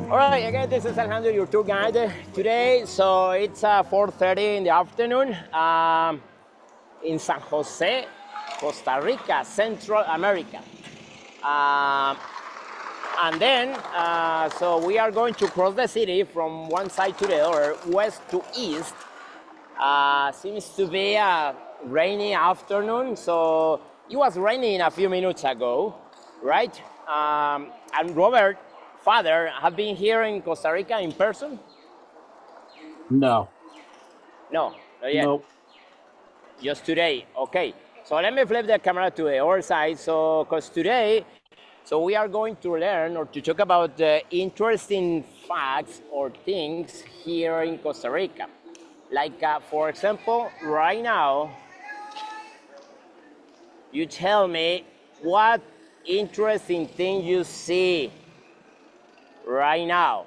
All right, again, this is Alejandro, your tour guide today. So it's 4:30 in the afternoon in San Jose, Costa Rica, Central America. Um, and then, so we are going to cross the city from one side to the other, west to east. Seems to be a rainy afternoon, so it was raining a few minutes ago, right? And Robert, father, have been here in Costa Rica in person? No, No, not yet. nope. Just today. Okay. So let me flip the camera to the other side. So, because today, so we are going to learn or to talk about the interesting facts or things here in Costa Rica. Like, for example, right now, you tell me what interesting thing you see right now.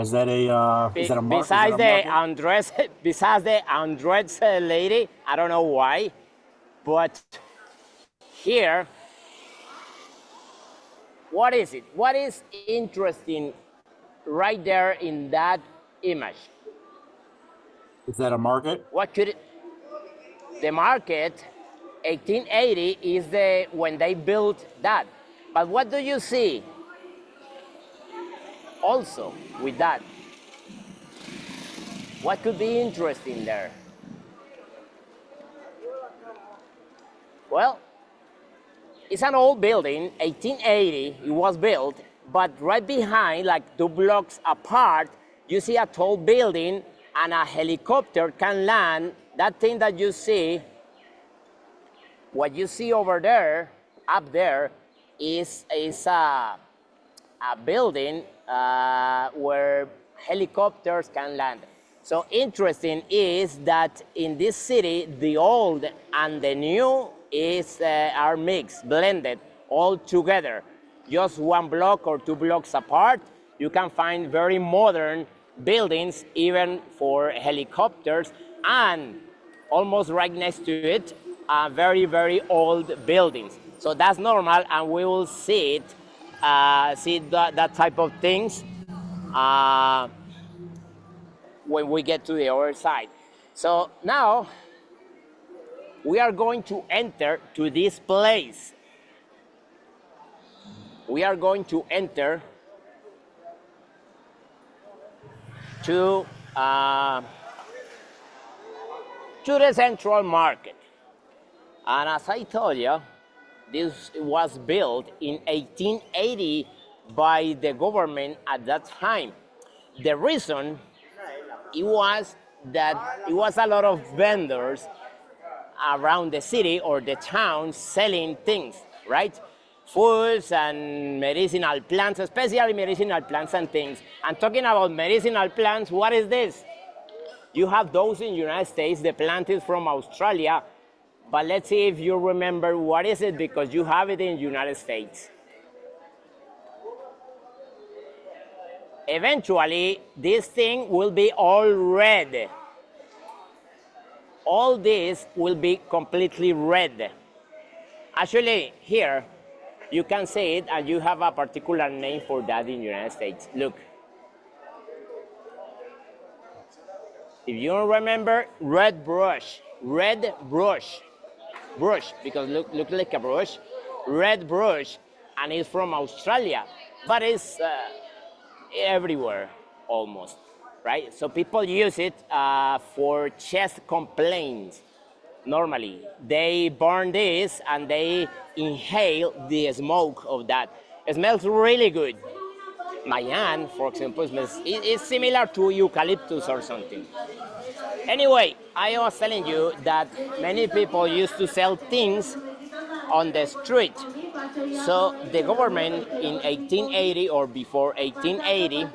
Is that a Besides the market? undressed, besides the undressed lady, I don't know why, but here, what is it? What is interesting right there in that image? Is that a market? What could it? The market, 1880 is the when they built that. But what do you see? Also with that, what could be interesting there? Well, it's an old building, 1880 it was built, but right behind, like 2 blocks apart, you see a tall building and a helicopter can land. That thing that you see, what you see over there, up there, is a building where helicopters can land. So interesting is that in this city, the old and the new are mixed, blended, all together. Just 1 block or 2 blocks apart, you can find very modern buildings, even for helicopters, and almost right next to it, very, very old buildings. So that's normal, and we will see it, see that type of things when we get to the other side. So now we are going to enter to this place. We are going to enter to the central market. And as I told you, this was built in 1880 by the government at that time. The reason it was that it was a lot of vendors around the city or the town selling things, right? Foods and medicinal plants, especially medicinal plants and things. And talking about medicinal plants, what is this? You have those in the United States, the plant is from Australia, but let's see if you remember what is it, because you have it in the United States. Eventually, this thing will be all red. All this will be completely red. Actually, here, you can see it, and you have a particular name for that in the United States. Look. If you don't remember, red brush, because look like a brush, red brush, and it's from Australia, but it's everywhere almost, right? So people use it for chest complaints. Normally, they burn this and they inhale the smoke of that. It smells really good. My aunt, for example, smells, it's similar to eucalyptus or something. Anyway, I was telling you that many people used to sell things on the street. So the government in 1880 or before 1880,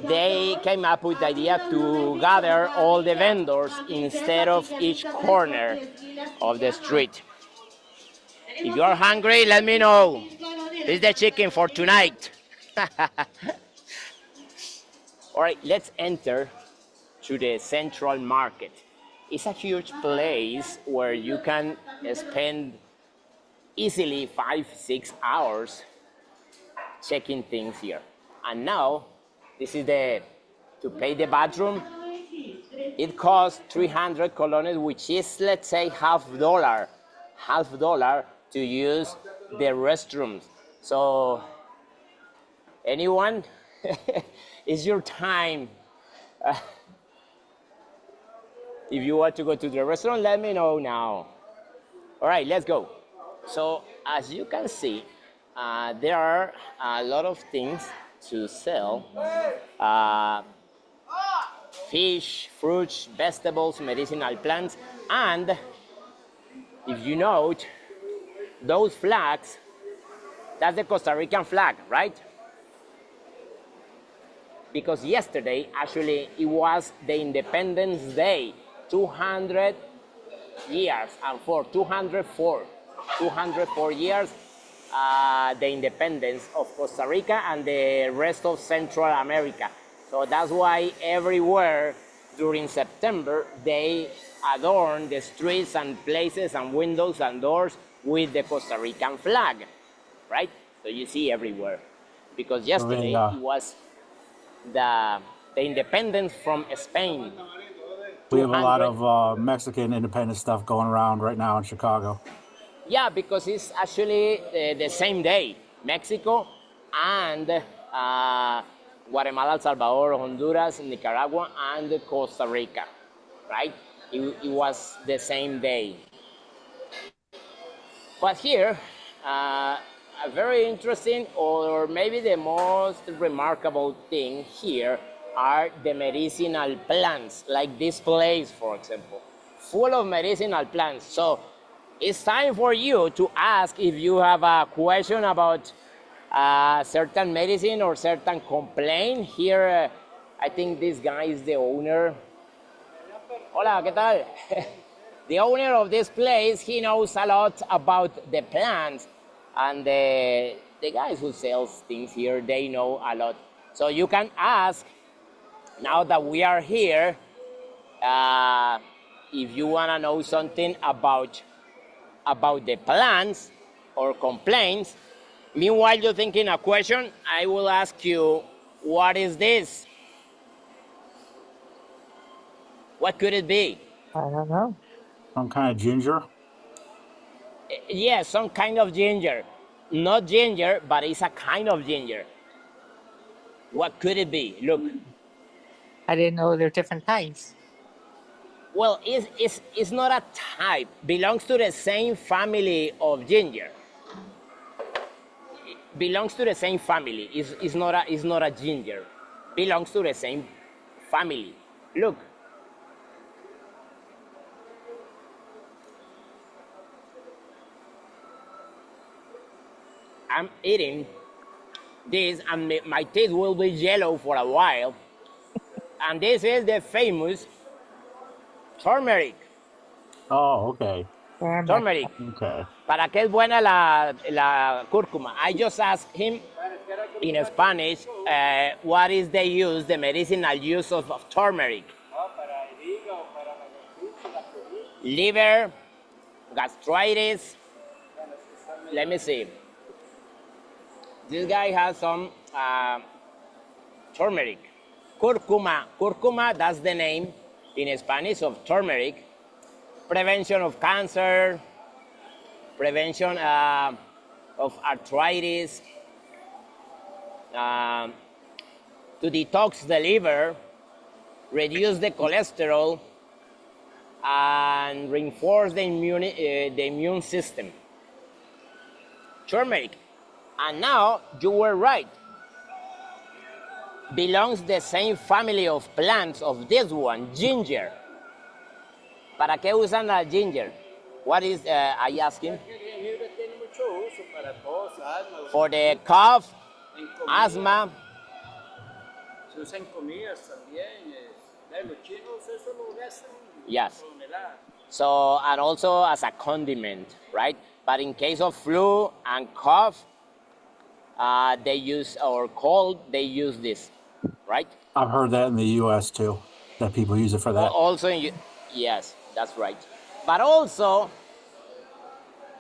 they came up with the idea to gather all the vendors instead of each corner of the street. If you're hungry, let me know. This is the chicken for tonight. All right, let's enter to the central market. It's a huge place where you can spend easily 5-6 hours checking things here. And now, this is to pay the bathroom. It costs 300 colones, which is, let's say, $half to use the restrooms. So, anyone, it's your time. If you want to go to the restaurant, let me know now. All right, let's go. So, as you can see, there are a lot of things to sell. Fish, fruits, vegetables, medicinal plants, and if you note, those flags, that's the Costa Rican flag, right? Because yesterday, actually, it was the Independence Day, 200 years, and for 204 years, the independence of Costa Rica and the rest of Central America. So that's why everywhere during September, they adorn the streets and places and windows and doors with the Costa Rican flag, right? So you see everywhere. Because yesterday it was the independence from Spain. We have a lot of Mexican independence stuff going around right now in Chicago. Yeah, because it's actually the same day. Mexico and Guatemala, El Salvador, Honduras, Nicaragua, and Costa Rica, right? It was the same day. But here, a very interesting, or maybe the most remarkable thing here are the medicinal plants, like this place, for example, full of medicinal plants. So it's time for you to ask if you have a question about certain medicine or certain complaint. Here, I think this guy is the owner. Hola, ¿qué tal? The owner of this place, he knows a lot about the plants, and the guys who sells things here, they know a lot. So you can ask, now that we are here, if you want to know something about the plants or complaints. Meanwhile, you're thinking a question, I will ask you, what is this? What could it be? I don't know. Some kind of ginger. Yes, some kind of ginger. Not ginger, but it's a kind of ginger. What could it be? Look. I didn't know there are different kinds. Well, it's not a type. Belongs to the same family of ginger. Belongs to the same family. It's not a ginger. Belongs to the same family. Look. I'm eating this, and my teeth will be yellow for a while. And this is the famous turmeric. Oh, okay. Turmeric. Okay. ¿Para qué es buena la cúrcuma? I just asked him in Spanish what is the medicinal use of turmeric. Liver, gastritis. Let me see. This guy has some turmeric. Curcuma. Curcuma, that's the name in Spanish of turmeric. Prevention of cancer, prevention of arthritis, to detox the liver, reduce the cholesterol, and reinforce the immune system. Turmeric. And now, you were right. Belongs the same family of plants of this one, ginger. ¿Para qué usan la ginger? What is, I asked him? For the cough, asthma. Se usa en comidas también. Los chinos eso lo gastan. Yes. So, and also as a condiment, right? But in case of flu and cough, they use, or cold, they use this, right? I've heard that in the U.S. too, that people use it for that. Also, yes, that's right. But also,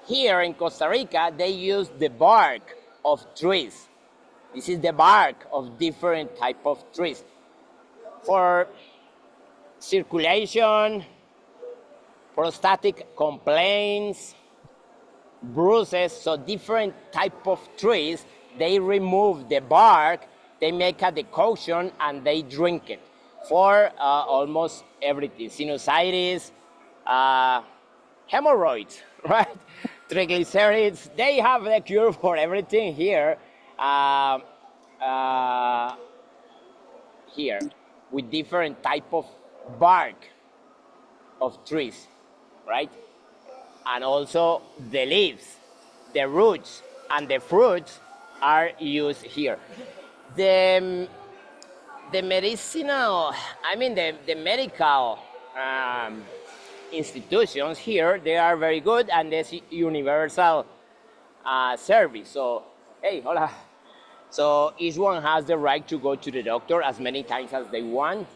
here in Costa Rica, they use the bark of trees. This is the bark of different type of trees. For circulation, prostatic complaints, bruises, so different type of trees, they remove the bark, they make a decoction, and they drink it for almost everything. Sinusitis, hemorrhoids, right? Triglycerides, they have the cure for everything here. Here, with different type of bark of trees, right? And also the leaves, the roots, and the fruits are used here. The medicinal, I mean the medical institutions here, they are very good, and there's universal service. So, hey, hola. So each one has the right to go to the doctor as many times as they want.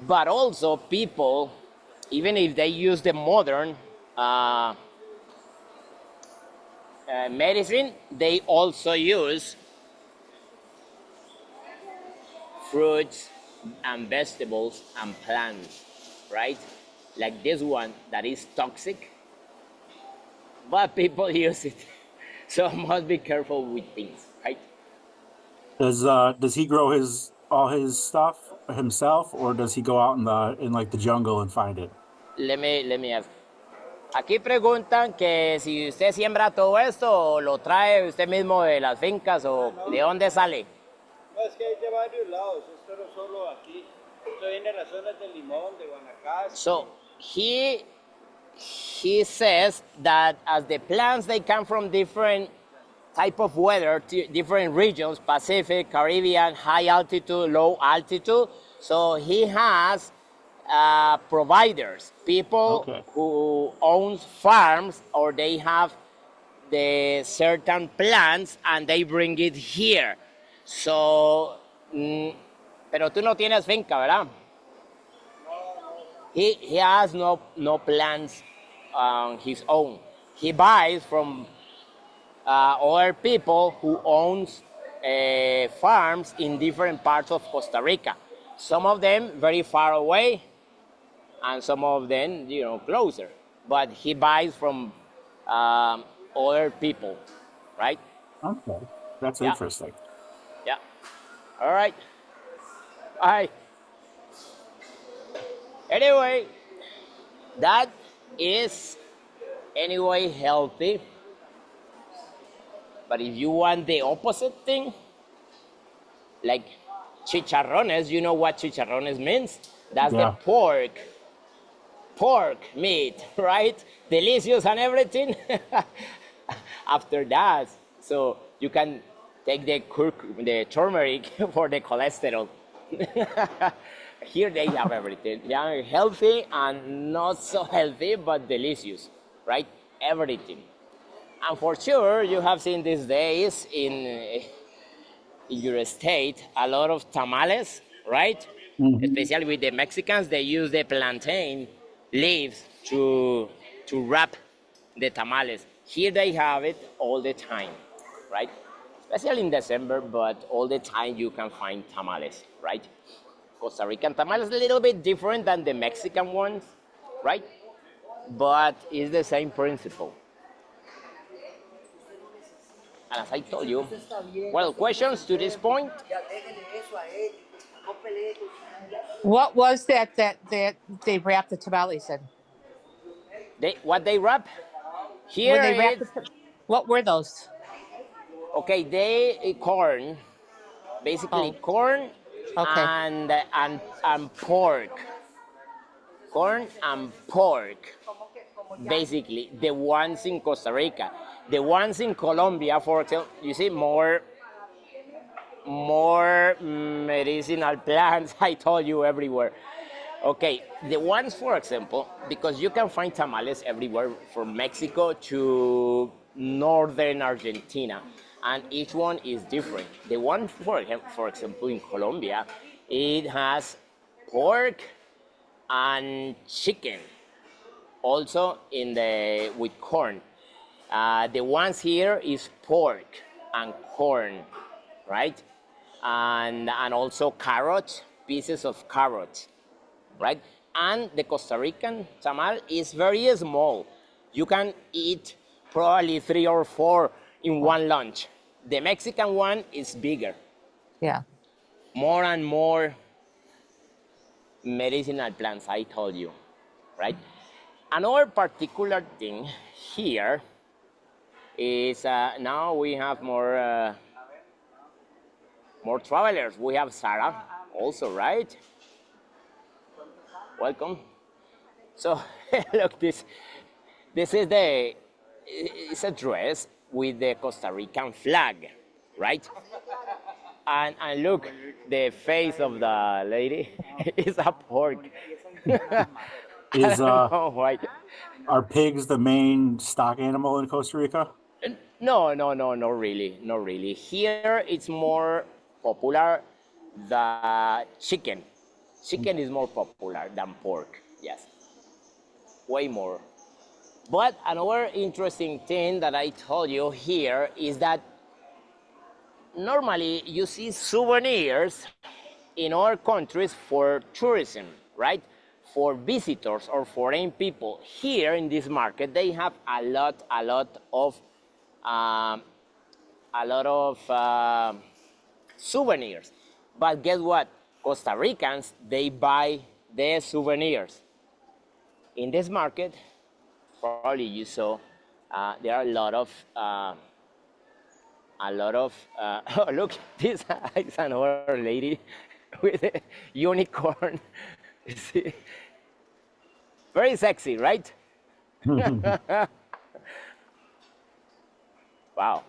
But also people, even if they use the modern medicine, they also use fruits and vegetables and plants, right? Like this one that is toxic, but people use it. So must be careful with things, right? Does he grow all his stuff himself, or does he go out in like the jungle and find it? Let me ask. Aquí preguntan que si usted siembra todo esto o lo trae usted mismo de las fincas o de dónde sale. No, es que hay de varios lados, esto no solo aquí. Esto viene de las zonas de Limón, de Guanacaste. So he says that as the plants they come from different type of weather, different regions, Pacific, Caribbean, high altitude, low altitude. So he has providers, people who own farms, or they have the certain plants and they bring it here. So, pero tú no tienes finca, ¿verdad? He has no plants on his own. He buys from other people who owns farms in different parts of Costa Rica. Some of them very far away, and some of them, closer. But he buys from other people, right? Okay, that's interesting. Yeah. All right. Bye. Anyway, that is anyway healthy. But if you want the opposite thing, like chicharrones, you know what chicharrones means? That's the pork meat, right? Delicious and everything. After that, so you can take the turmeric for the cholesterol. Here they have everything. They are healthy and not so healthy, but delicious, right? Everything. And for sure, you have seen these days in your state a lot of tamales, right? Mm-hmm. Especially with the Mexicans, they use the plantain leaves to wrap the tamales. Here they have it all the time, right? Especially in December, but all the time you can find tamales, right? Costa Rican tamales a little bit different than the Mexican ones, right? But it's the same principle. And as I told you, well, questions to this point? What was that they wrapped the tamales in? What they wrap? Here what were those? Okay, they corn, basically corn and pork. Corn and pork, basically, the ones in Costa Rica. The ones in Colombia, for example, you see more medicinal plants, I told you, everywhere. Okay, the ones, for example, because you can find tamales everywhere from Mexico to northern Argentina, and each one is different. The one, for example, in Colombia, it has pork and chicken, also with corn. The ones here is pork and corn, right? And also carrots, pieces of carrots, right? And the Costa Rican tamal is very small. You can eat probably 3 or 4 in one lunch. The Mexican one is bigger, Yeah. more and more medicinal plants, I told you, right? Another particular thing here is now we have more travelers. We have Sarah also, right? Welcome. So look, this is it's a dress with the Costa Rican flag, right? And look, the face of the lady is a pork. I Is don't know why. are pigs the main stock animal in Costa Rica? No, not really, not really. Here it's more popular the chicken. Chicken is more popular than pork. Yes, way more. But another interesting thing that I told you here is that normally you see souvenirs in our countries for tourism, right? For visitors or foreign people. Here in this market, they have a lot um, of souvenirs. But guess what? Costa Ricans, they buy their souvenirs. In this market, probably you saw, there are a lot of oh, look, this is another lady with a unicorn. See? Very sexy, right? Wow.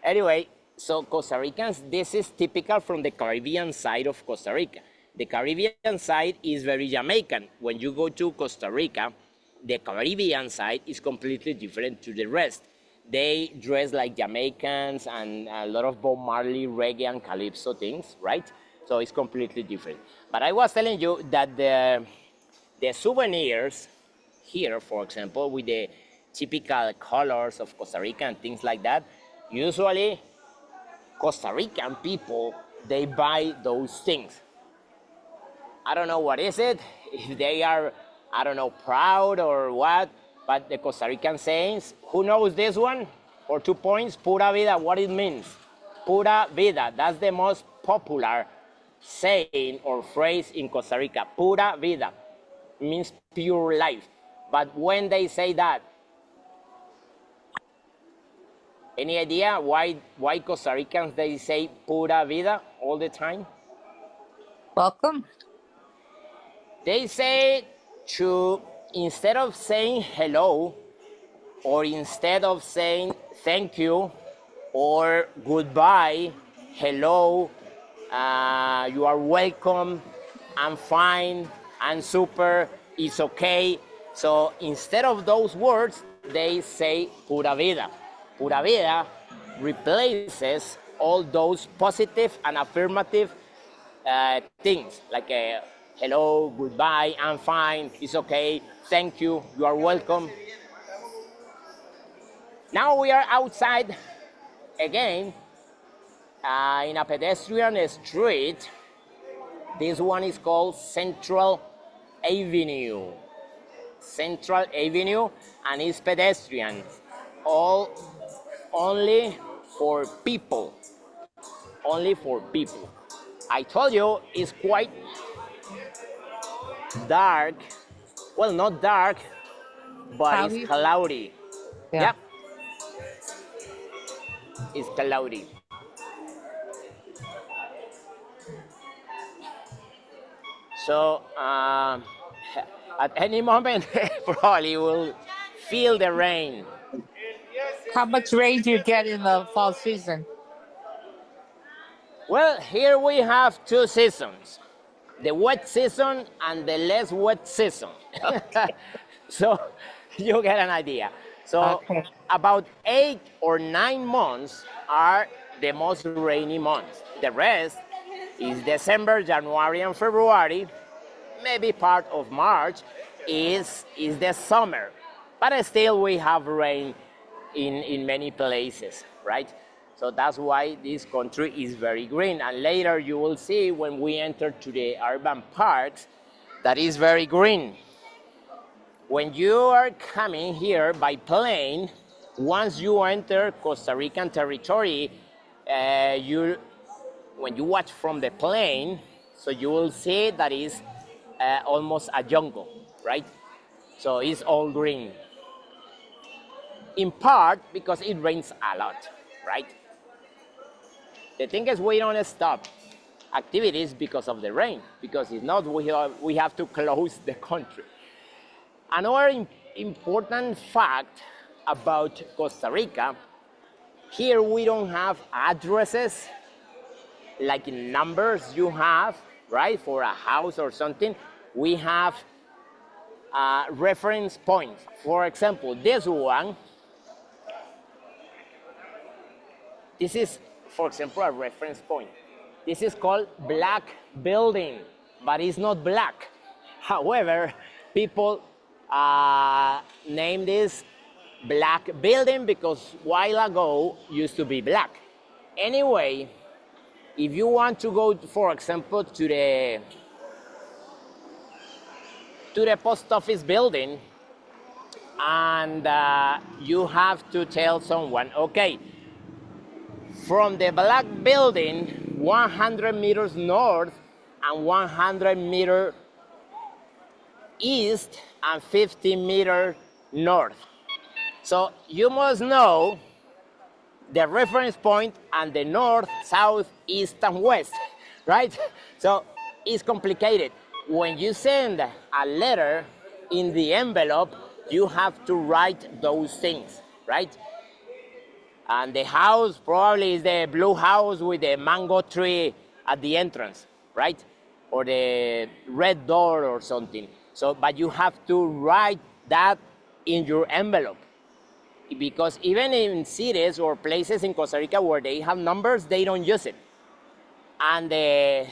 Anyway, so Costa Ricans, this is typical from the Caribbean side of Costa Rica. The Caribbean side is very Jamaican. When you go to Costa Rica, the Caribbean side is completely different to the rest. They dress like Jamaicans and a lot of Bob Marley, reggae, and calypso things, right? So it's completely different. But I was telling you that the souvenirs here, for example, with the typical colors of Costa Rica and things like that, usually Costa Rican people, they buy those things. I don't know what is it, if they are, I don't know, proud or what, but the Costa Rican sayings, who knows this one? For 2 points, pura vida, what it means. Pura vida, that's the most popular saying or phrase in Costa Rica. Pura vida means pure life. But when they say that, any idea why Costa Ricans, they say pura vida all the time? Welcome. They say to, instead of saying hello, or instead of saying thank you, or goodbye, hello, you are welcome, I'm fine, I'm super, it's okay. So instead of those words, they say pura vida. Pura vida replaces all those positive and affirmative things like hello, goodbye, I'm fine, it's okay, thank you, you are welcome. Now we are outside again in a pedestrian street. This one is called Central Avenue. Central Avenue, and it's pedestrian. All only for people. Only for people. I told you it's quite dark. Well, not dark, but Cloudy? it's cloudy. Yeah. Yep. It's cloudy. So at any moment, probably will feel the rain. How much rain do you get in the fall season? Well, here we have 2 seasons, the wet season and the less wet season. So you get an idea. So Okay. about 8 or 9 months are the most rainy months. The rest is December, January, and February. Maybe part of March is the summer. But still we have rain in many places, right? So that's why this country is very green. And later you will see when we enter to the urban parks that is very green. When you are coming here by plane, once you enter Costa Rican territory, when you watch from the plane, so you will see that is almost a jungle, right? So it's all green. In part because it rains a lot, right? The thing is we don't stop activities because of the rain, because if not, we have to close the country. Another important fact about Costa Rica, here we don't have addresses like in numbers you have, right, for a house or something. We have reference points. For example, this one, this is, for example, a reference point. This is called Black Building, but it's not black. However, people name this Black Building because a while ago used to be black. Anyway, if you want to go, for example, to the post office building, and you have to tell someone, okay, from the Black Building, 100 meters north and 100 meters east and 50 meters north. So you must know the reference point and the north, south, east, and west, right? So it's complicated. When you send a letter in the envelope, you have to write those things, right? And the house probably is the blue house with the mango tree at the entrance, right? Or the red door or something. So, but you have to write that in your envelope. Because even in cities or places in Costa Rica where they have numbers, they don't use it. And the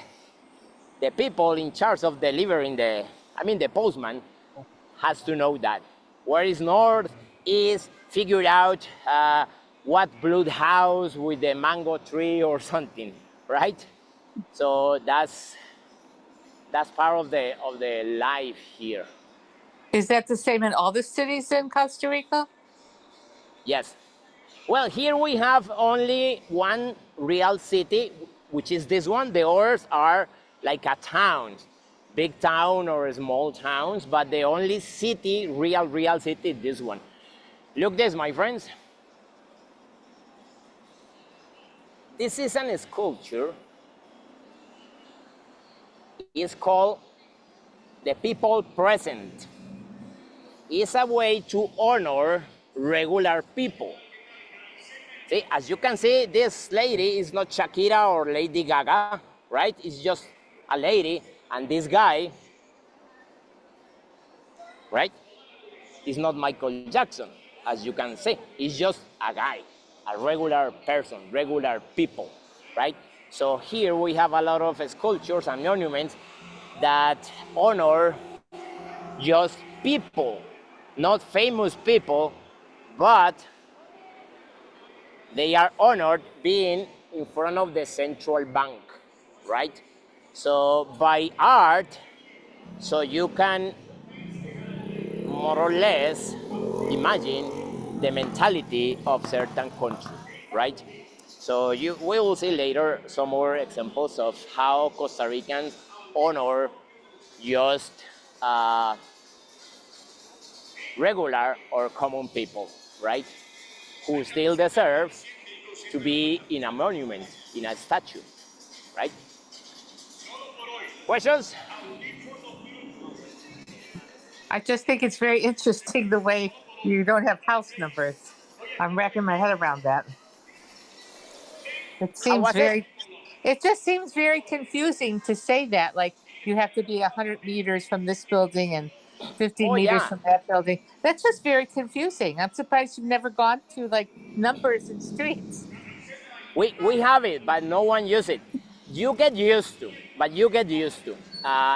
people in charge of delivering the postman has to know that. Where is north, east, figure out what blue house with the mango tree or something, right? So that's part of the life here. Is that the same in all the cities in Costa Rica? Yes. Well, here we have only one real city, which is this one. The others are like a town, big town or small towns, but the only city, real city, is this one. Look this, my friends. This is an sculpture. It's called The People Present. It's a way to honor regular people. See, as you can see, this lady is not Shakira or Lady Gaga, right? It's just a lady, and this guy, right? Is not Michael Jackson, as you can see. He's just a guy, a regular person, regular people, right? So here we have a lot of sculptures and monuments that honor just people, not famous people, but they are honored being in front of the central bank, right? So by art, so you can more or less imagine the mentality of certain country, right? So we will see later some more examples of how Costa Ricans honor just regular or common people, right? Who still deserves to be in a monument, in a statue, right? Questions? I just think it's very interesting the way you don't have house numbers. I'm wrapping my head around that. How was it? It just seems very confusing to say that. Like you have to be 100 meters from this building and 50 Oh meters yeah, from that building. That's just very confusing. I'm surprised you've never gone to like numbers and streets. we have it, but no one uses it. You get used to, but you get used to.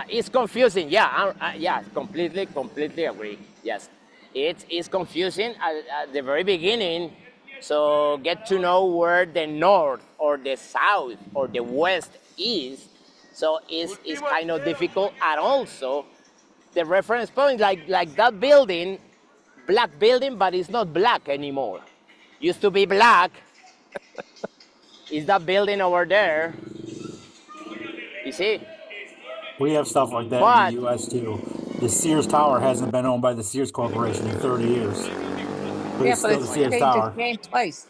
It's confusing. Yeah, yeah, completely agree. Yes, it's confusing at the very beginning. So get to know where the north or the south or the west is. So it's kind of difficult. And also the reference point, like that building, black building, but it's not black anymore. Used to be black. Is that building over there? You see? We have stuff like that in the But U.S. too. The Sears Tower hasn't been owned by the Sears Corporation in 30 years, but Yeah, it's but still the it's Sears changed its Tower. name twice.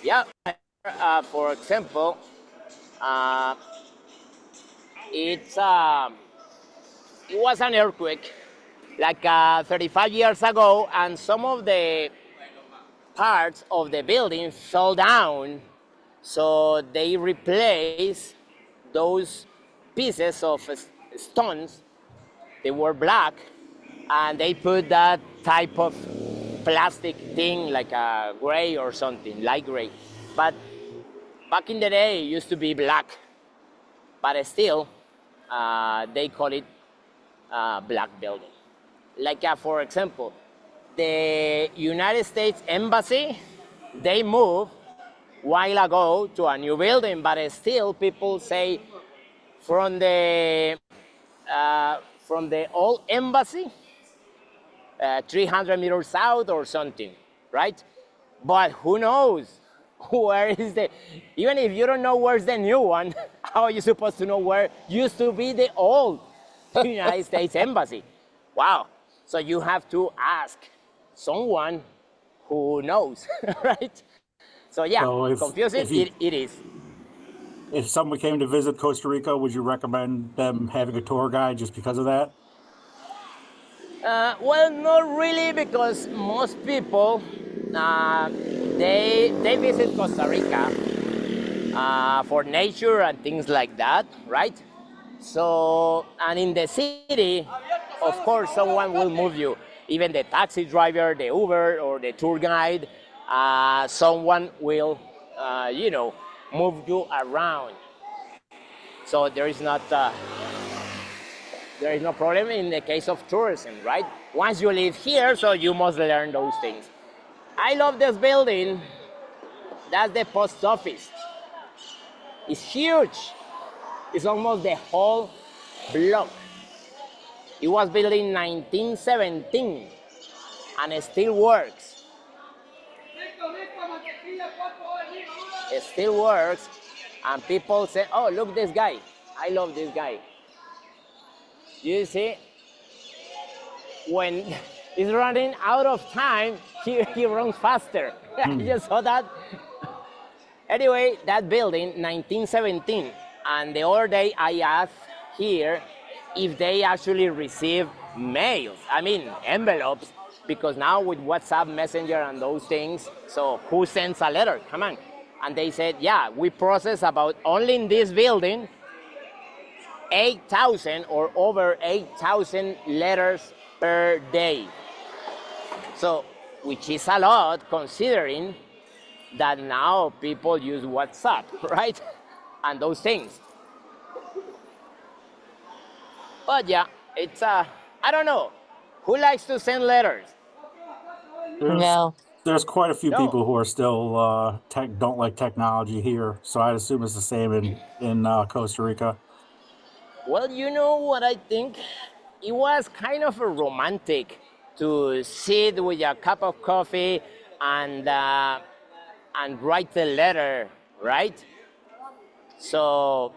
yeah, for example, uh, it's it was an earthquake like 35 years ago, and some of the parts of the building fell down, so they replaced those pieces of stones. They were black, and they put that type of plastic thing like a gray or something, light gray. But back in the day, it used to be black, but still, they call it black building. Like, for example, the United States Embassy, they moved while ago to a new building, but still people say from the old embassy, 300 meters south or something, right? But who knows where is the, even if you don't know where's the new one, how are you supposed to know where used to be the old United States Embassy? Wow. So you have to ask someone who knows, right? So yeah, So confusing it is. if someone came to visit Costa Rica, would you recommend them having a tour guide just because of that? Well, not really, because most people they visit Costa Rica for nature and things like that, right? So, and in the city, of course, someone will move you. Even the taxi driver, the Uber, or the tour guide, someone will, move you around. So there is no problem in the case of tourism, right? Once you live here, so you must learn those things. I love this building. That's the post office. It's huge. It's almost the whole block. It was built in 1917 and it still works. It still works, and people say, "Oh, look this guy. I love this guy." You see, when he's running out of time, he runs faster. I just saw that. Anyway, that building, 1917, and the other day I asked here if they actually receive mails, I mean envelopes, because now with WhatsApp, Messenger, and those things, so who sends a letter? Come on. And they said, yeah, we process about, only in this building, 8,000 or over 8,000 letters per day. So, which is a lot considering that now people use WhatsApp, right? And those things. But yeah, it's I don't know. Who likes to send letters? There's No. there's quite a few No. people who are still don't like technology here, so I'd assume it's the same in Costa Rica. Well, you know what I think? It was kind of a romantic to sit with a cup of coffee and write the letter, right? So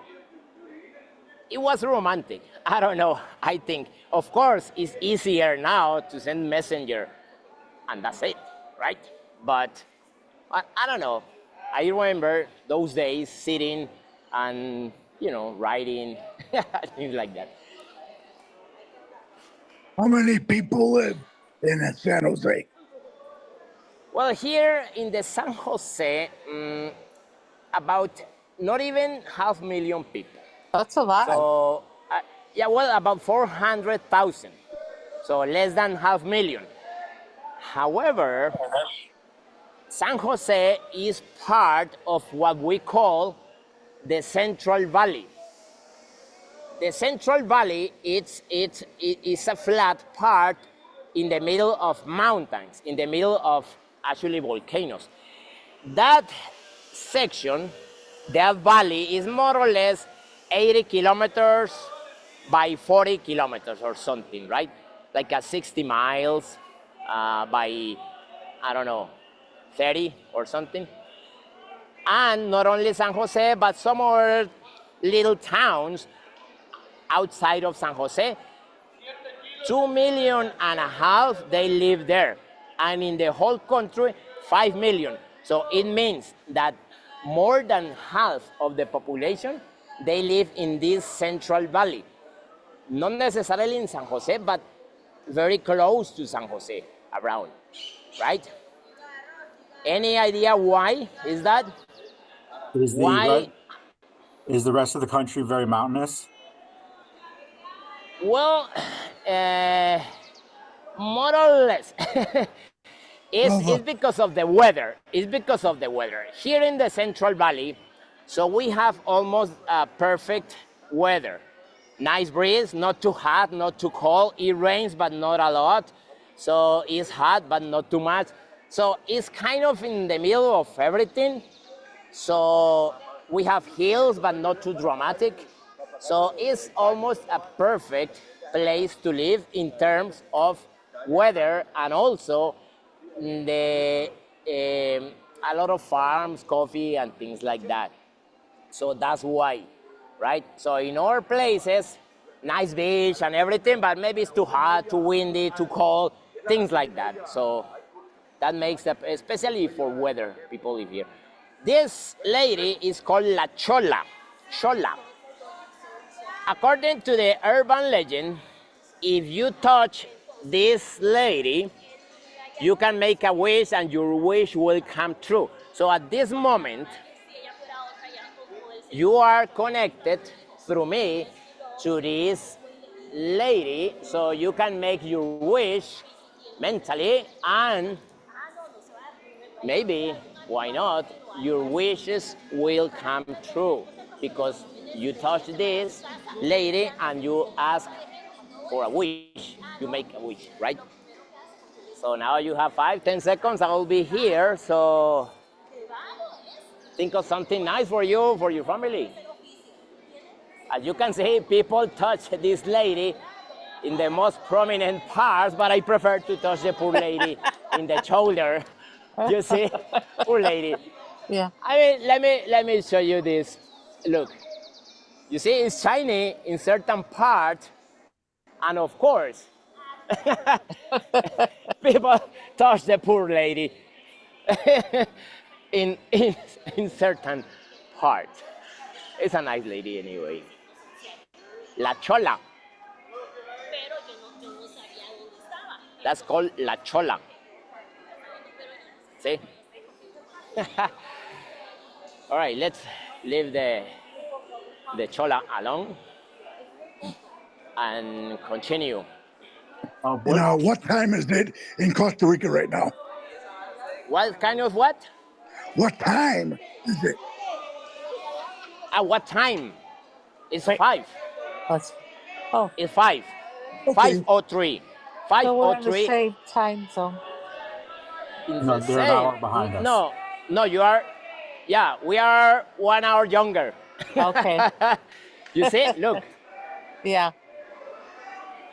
it was romantic. I don't know. I think, of course, it's easier now to send messenger, and that's it, right? But I don't know. I remember those days sitting and writing things like that. How many people live in San Jose? Well, here in the San Jose, about not even 500,000 people. That's a lot. So, yeah, well, about 400,000. So less than 500,000. However, San Jose is part of what we call the Central Valley. The Central Valley it's a flat part in the middle of mountains, in the middle of actually volcanoes. That section, that valley, is more or less 80 kilometers by 40 kilometers or something, right? Like a 60 miles by, I don't know, 30 or something. And not only San Jose, but some other little towns outside of San Jose. 2.5 million they live there. And in the whole country, 5 million. So it means that more than half of the population, they live in this central valley. Not necessarily in San Jose, but very close to San Jose, around, right? Any idea why is that? Why? Is the rest of the country very mountainous? Well, more or less. It's because of the weather. It's because of the weather. Here in the Central Valley, so we have almost perfect weather. Nice breeze, not too hot, not too cold. It rains, but not a lot. So it's hot, but not too much. So it's kind of in the middle of everything. So we have hills, but not too dramatic. So it's almost a perfect place to live in terms of weather, and also a lot of farms, coffee, and things like that. So that's why, right? So in other places, nice beach and everything, but maybe it's too hot, too windy, too cold, things like that. So that makes it, especially for weather, people live here. This lady is called La Chola. Chola. According to the urban legend, if you touch this lady, you can make a wish and your wish will come true. So at this moment, you are connected through me to this lady, so you can make your wish mentally, and maybe, why not, your wishes will come true because you touch this lady and you ask for a wish, you make a wish, right? So now you have 5-10 seconds, I will be here, so think of something nice for you, for your family. As you can see, people touch this lady in the most prominent parts, but I prefer to touch the poor lady in the shoulder. You see, poor lady. Yeah. I mean, let me show you this. Look, you see, it's shiny in certain parts, and of course, people touch the poor lady in certain parts. It's a nice lady anyway. La Chola. That's called La Chola. See? All right, let's leave the Chola alone and continue. Now, what time is it in Costa Rica right now? What kind of what? What time is it? At what time? It's Wait. 5. Oh, It's 5. Okay. 5:03. so we're on the 5:03. same time zone. No, they're an hour behind us. No, you are. Yeah, we are 1 hour younger. Okay. You see? Look, Yeah.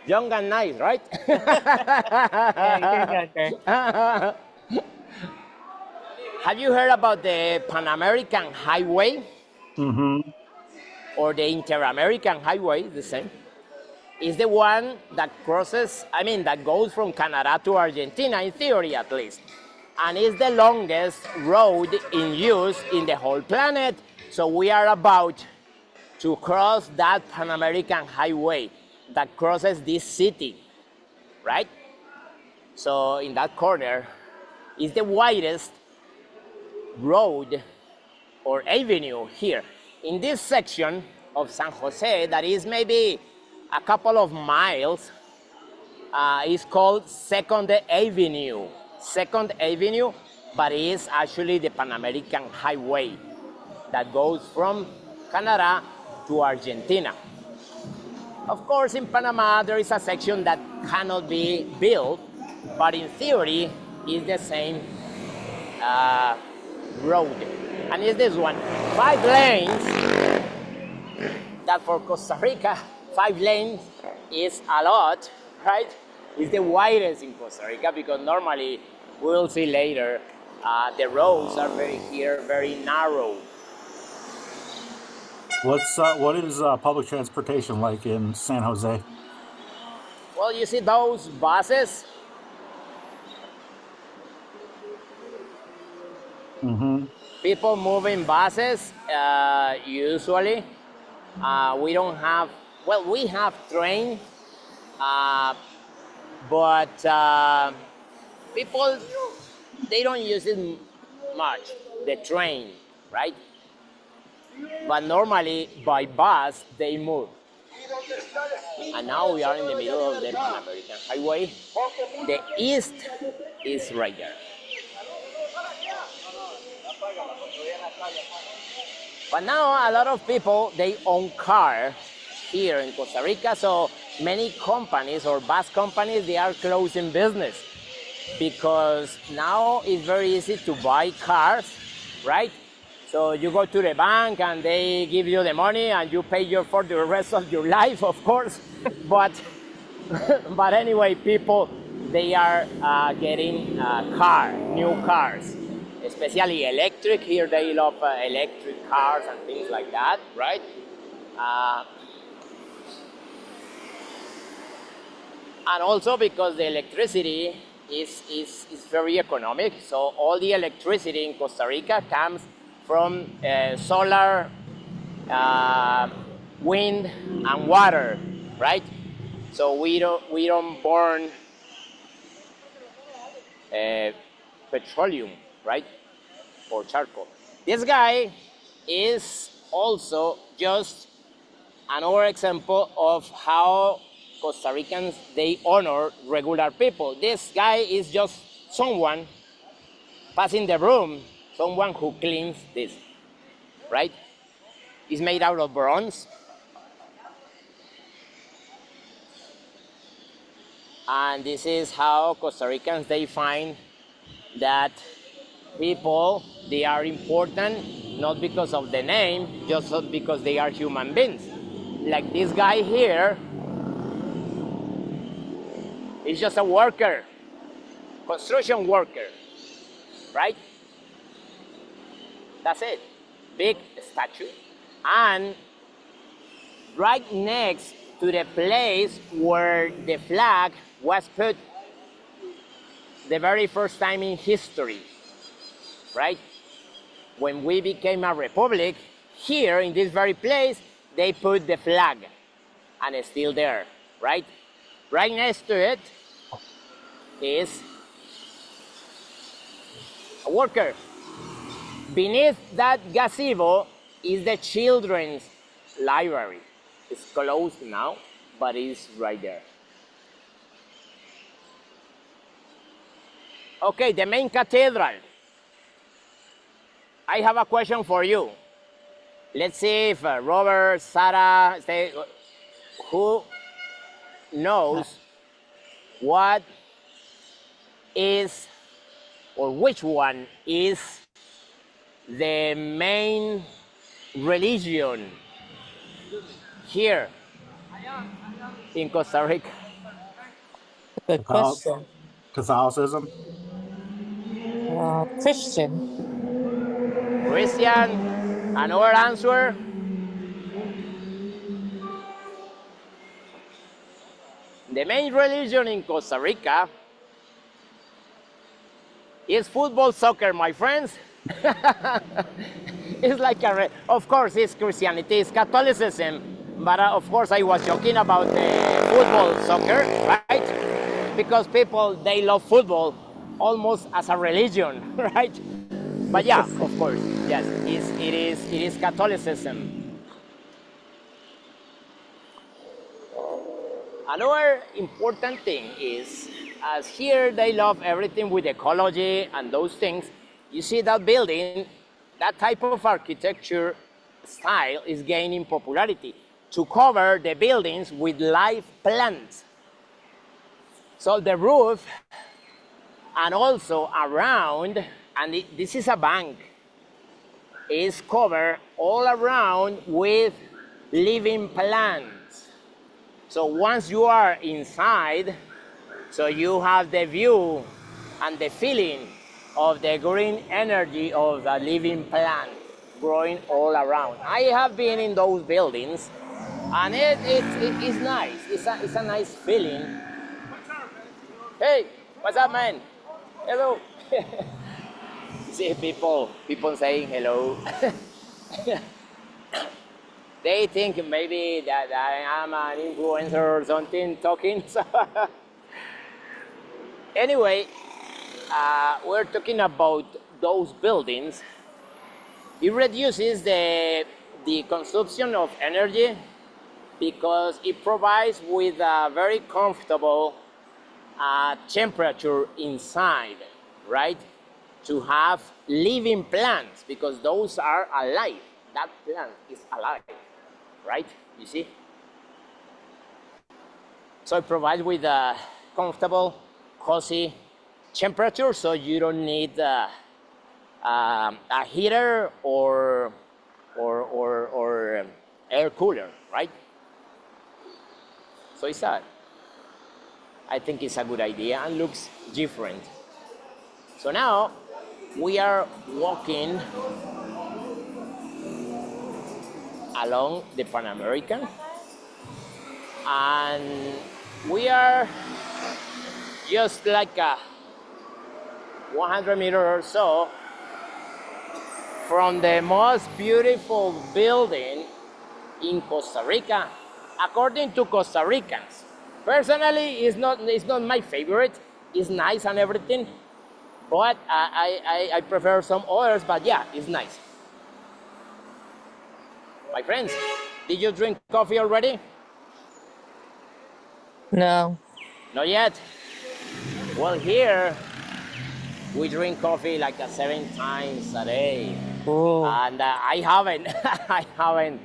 young and nice, right? Yeah, you're younger. Have you heard about the Pan American Highway? Mm-hmm. Or the Inter-American Highway, the same? Is the one that crosses, that goes from Canada to Argentina, in theory at least. And it's the longest road in use in the whole planet. So we are about to cross that Pan American Highway that crosses this city, right? So in that corner is the widest road or avenue here. In this section of San Jose, that is maybe a couple of miles, is called Second Avenue. Second Avenue, but it is actually the Pan American Highway that goes from Canada to Argentina. Of course, in Panama, there is a section that cannot be built, but in theory, it's the same road. And it's this one, 5 lanes. That for Costa Rica, 5 lanes is a lot, right? It's the widest in Costa Rica because normally we'll see later the roads are very narrow. What is public transportation like in San Jose? Well, you see those buses. Mm-hmm. People moving buses usually. We don't have, well, we have train, but people, they don't use it much, the train, right? But normally by bus they move. And now we are in the middle of the Pan American Highway. The east is right there. But now a lot of people, they own cars here in Costa Rica, so many companies or bus companies, they are closing business because now it's very easy to buy cars, right? So you go to the bank and they give you the money and you pay for the rest of your life, of course. But but anyway, people, they are getting new cars, especially electric. Here they love electric cars and things like that, right? And also because the electricity is very economic. So all the electricity in Costa Rica comes from solar, wind, and water, right? So we don't burn petroleum, right, or charcoal. This guy is also just another example of how Costa Ricans, they honor regular people. This guy is just someone passing the broom, someone who cleans this, right? It's made out of bronze. And this is how Costa Ricans, they find that people, they are important, not because of the name, just because they are human beings. Like this guy here, he's just a worker, construction worker, right? That's it. Big statue. And right next to the place where the flag was put the very first time in history, right? When we became a republic, here in this very place, they put the flag, and it's still there, right? Right next to it is a worker. Beneath that gazebo is the children's library. It's closed now, but it's right there. Okay, the main cathedral. I have a question for you. Let's see if Robert, Sarah, who knows what is or which one is the main religion here in Costa Rica? Good question. Catholicism. Christian. Christian, another answer? The main religion in Costa Rica is football, soccer, my friends. It's like of course it's Christianity, it's Catholicism, but of course I was joking about the football, soccer, right? Because people, they love football almost as a religion, right? But yeah, of course, yes, it is Catholicism. Another important thing is, as here they love everything with ecology and those things, you see that building, that type of architecture style is gaining popularity to cover the buildings with live plants. So the roof and also around And this is a bank. It's covered all around with living plants. So once you are inside, so you have the view and the feeling of the green energy of the living plant growing all around. I have been in those buildings, and it's nice. It's a nice feeling. Hey, what's up, man? Hello. See people saying hello. They think maybe that I am an influencer or something talking. So anyway, we're talking about those buildings. It reduces the consumption of energy because it provides with a very comfortable temperature inside, right? To have living plants, because those are alive. That plant is alive, right? You see? So it provides with a comfortable, cozy temperature, so you don't need a heater or air cooler, right? So I think it's a good idea and looks different. So now we are walking along the Pan American, and we are just like a 100 meters or so from the most beautiful building in Costa Rica, according to Costa Ricans. Personally, it's not my favorite. It's nice and everything, but I prefer some others, but yeah, it's nice. My friends, did you drink coffee already? No. Not yet. Well, here we drink coffee like 7 times a day. Oh. And I haven't. I haven't.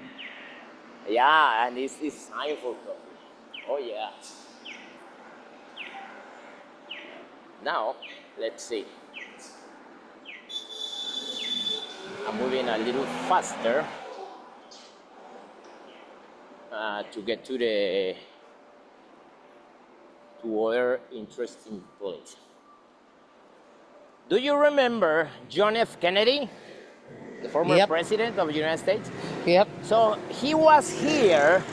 Yeah, and it's time for coffee. Oh yeah. Now, let's see. I'm moving a little faster to get to other interesting place. Do you remember John F. Kennedy, the former Yep. president of the United States? Yep. So he was here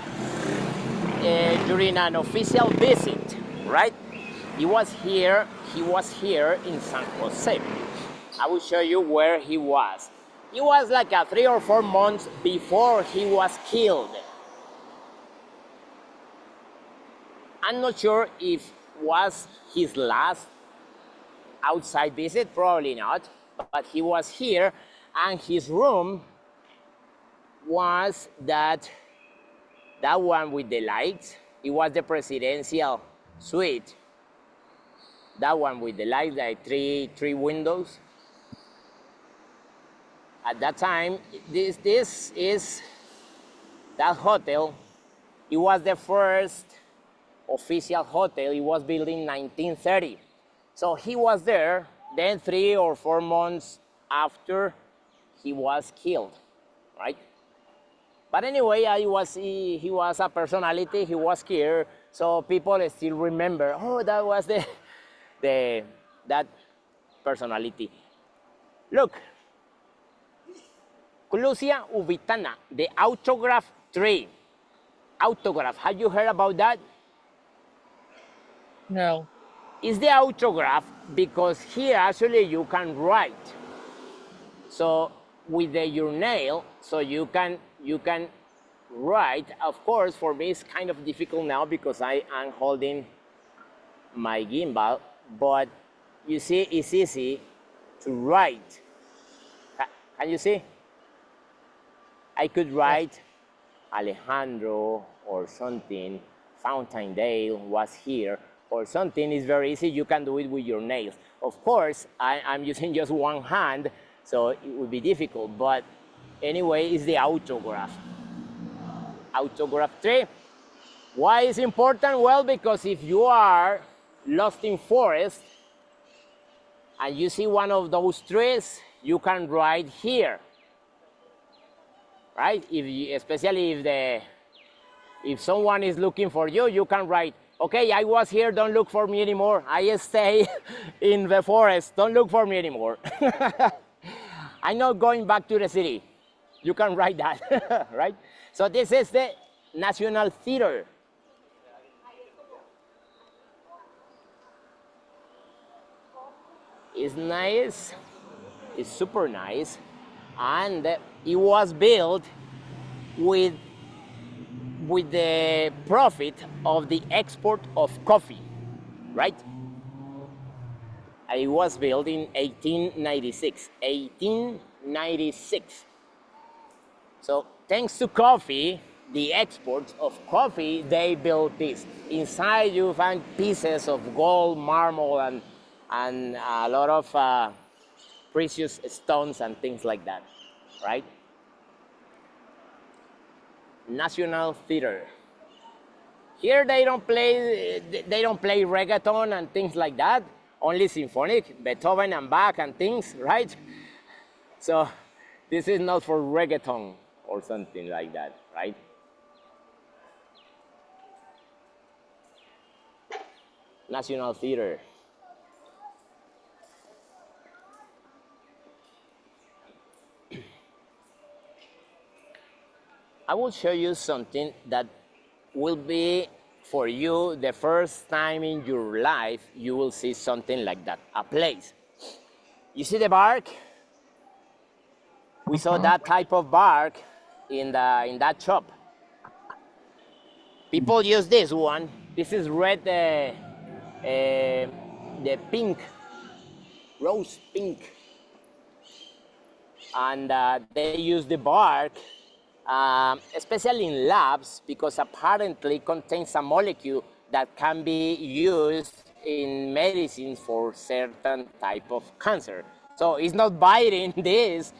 during an official visit, right? He was here in San Jose. I will show you where he was. He was like 3 or 4 months before he was killed. I'm not sure if was his last outside visit, probably not, but he was here, and his room was that one with the lights. It was the presidential suite. That one with the lights, like three windows. At that time, this is that hotel. It was the first official hotel. It was built in 1930. So he was there, then 3 or 4 months after he was killed, right? But anyway, he was a personality. He was here, so people still remember. Oh, that was that personality. Look, Clusia ubitana, the autograph tree. Autograph. Have you heard about that? No. It's the autograph because here actually you can write. So with your nail, so you can write. Of course, for me it's kind of difficult now because I am holding my gimbal, but you see it's easy to write. Can you see? I could write Alejandro or something, Fountaindale was here or something. Is very easy. You can do it with your nails. Of course, I'm using just one hand, so it would be difficult, but anyway, it's the autograph. Autograph tree. Why is important? Well, because if you are lost in forest and you see one of those trees, you can write here, right? Especially if someone is looking for you, you can write, okay, I was here, don't look for me anymore. I stay in the forest, don't look for me anymore. I'm not going back to the city. You can write that, right? So this is the National Theater. It's nice, it's super nice, and it was built with the profit of the export of coffee, right? And it was built in 1896. 1896. So thanks to coffee, the exports of coffee, they built this. Inside you find pieces of gold, marble, and a lot of precious stones and things like that, right? National Theater. Here they don't play reggaeton and things like that. Only symphonic, Beethoven and Bach and things, right? So this is not for reggaeton or something like that, right? National Theater. I will show you something that will be for you the first time in your life you will see something like that, a place. You see the bark? We saw that type of bark in that shop. People use this one. This is red, the pink, rose pink. And they use the bark, especially in labs, because apparently it contains a molecule that can be used in medicine for certain type of cancer. So it's not biting this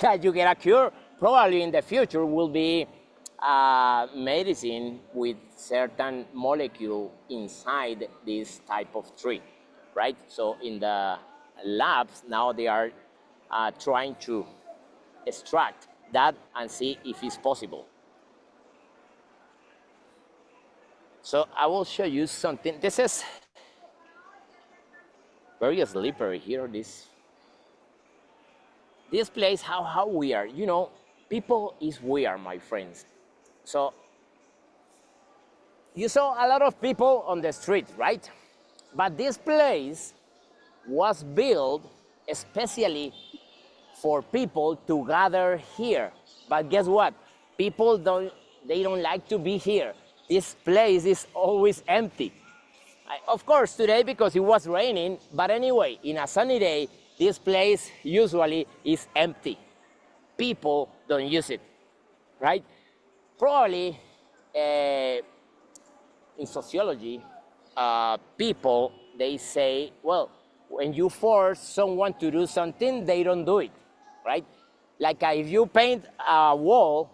that you get a cure. Probably in the future will be medicine with certain molecule inside this type of tree, right? So in the labs now they are trying to extract that and see if it's possible. So I will show you something. This is very slippery here. This place, how weird. You know, people is weird, my friends. So you saw a lot of people on the street, right? But this place was built especially for people to gather here. But guess what? People don't like to be here. This place is always empty. Of course, today because it was raining, but anyway, in a sunny day, this place usually is empty. People don't use it, right? Probably in sociology, people, they say, well, when you force someone to do something, they don't do it, right? Like if you paint a wall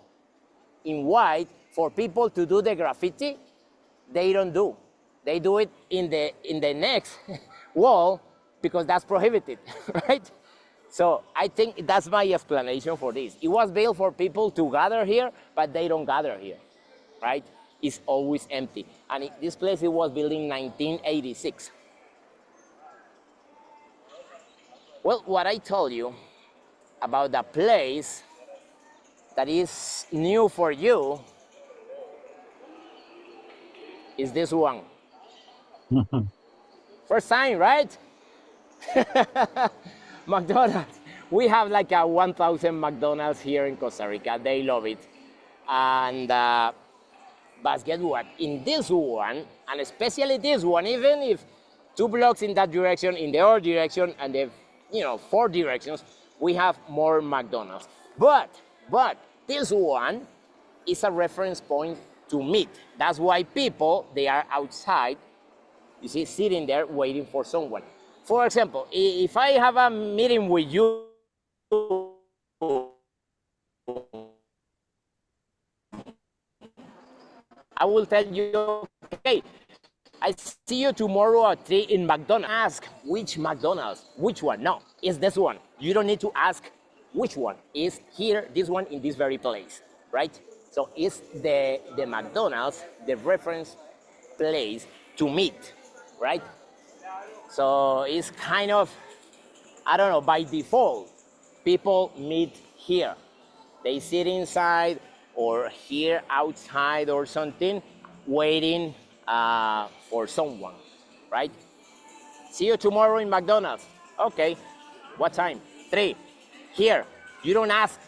in white for people to do the graffiti, they don't do. They do it in the next wall because that's prohibited, right? So I think that's my explanation for this. It was built for people to gather here, but they don't gather here, right? It's always empty. And this place, it was built in 1986. Well, what I told you about the place that is new for you is this one. First time, right? McDonald's. We have like a 1,000 McDonald's here in Costa Rica. They love it. And but guess what? In this one, and especially this one, even if 2 blocks in that direction, in the other direction, and the 4 directions, we have more McDonald's. But this one is a reference point to meet. That's why people, they are outside, you see, sitting there waiting for someone. For example, if I have a meeting with you, I will tell you, okay, I see you tomorrow at 3 in McDonald's. Ask which McDonald's, which one? No, it's this one. You don't need to ask which one. Is here, this one in this very place, right? So it's the McDonald's, the reference place to meet, right? So it's kind of, I don't know, by default, people meet here. They sit inside or here outside or something, waiting for someone, right? See you tomorrow in McDonald's. Okay, what time? 3. Here, you don't ask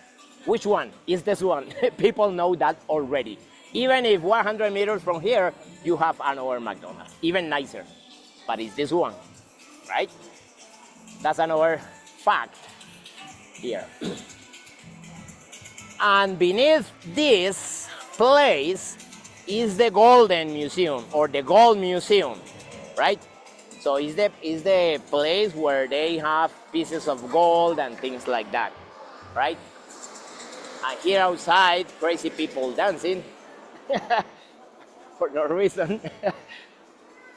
which one is this one. People know that already. Even if 100 meters from here, you have another McDonald's, even nicer. But it's this one, right? That's another fact here. And beneath this place is the Golden Museum or the Gold Museum, right? So it's the place where they have pieces of gold and things like that, right? And here outside, crazy people dancing for no reason.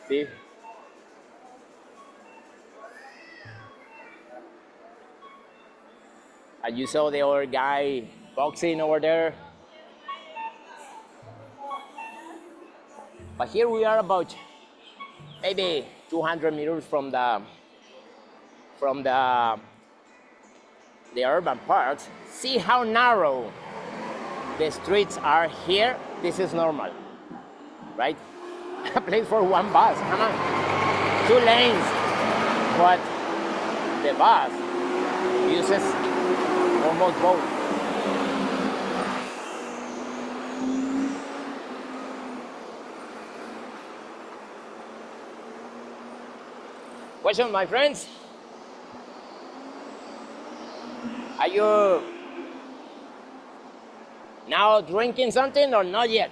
See? And you saw the other guy boxing over there. But here we are about maybe 200 meters from the urban parks. See how narrow the streets are here? This is normal, right? A place for one bus, come on. 2 lanes, but the bus uses almost both. Question, my friends? Are you now drinking something or not yet?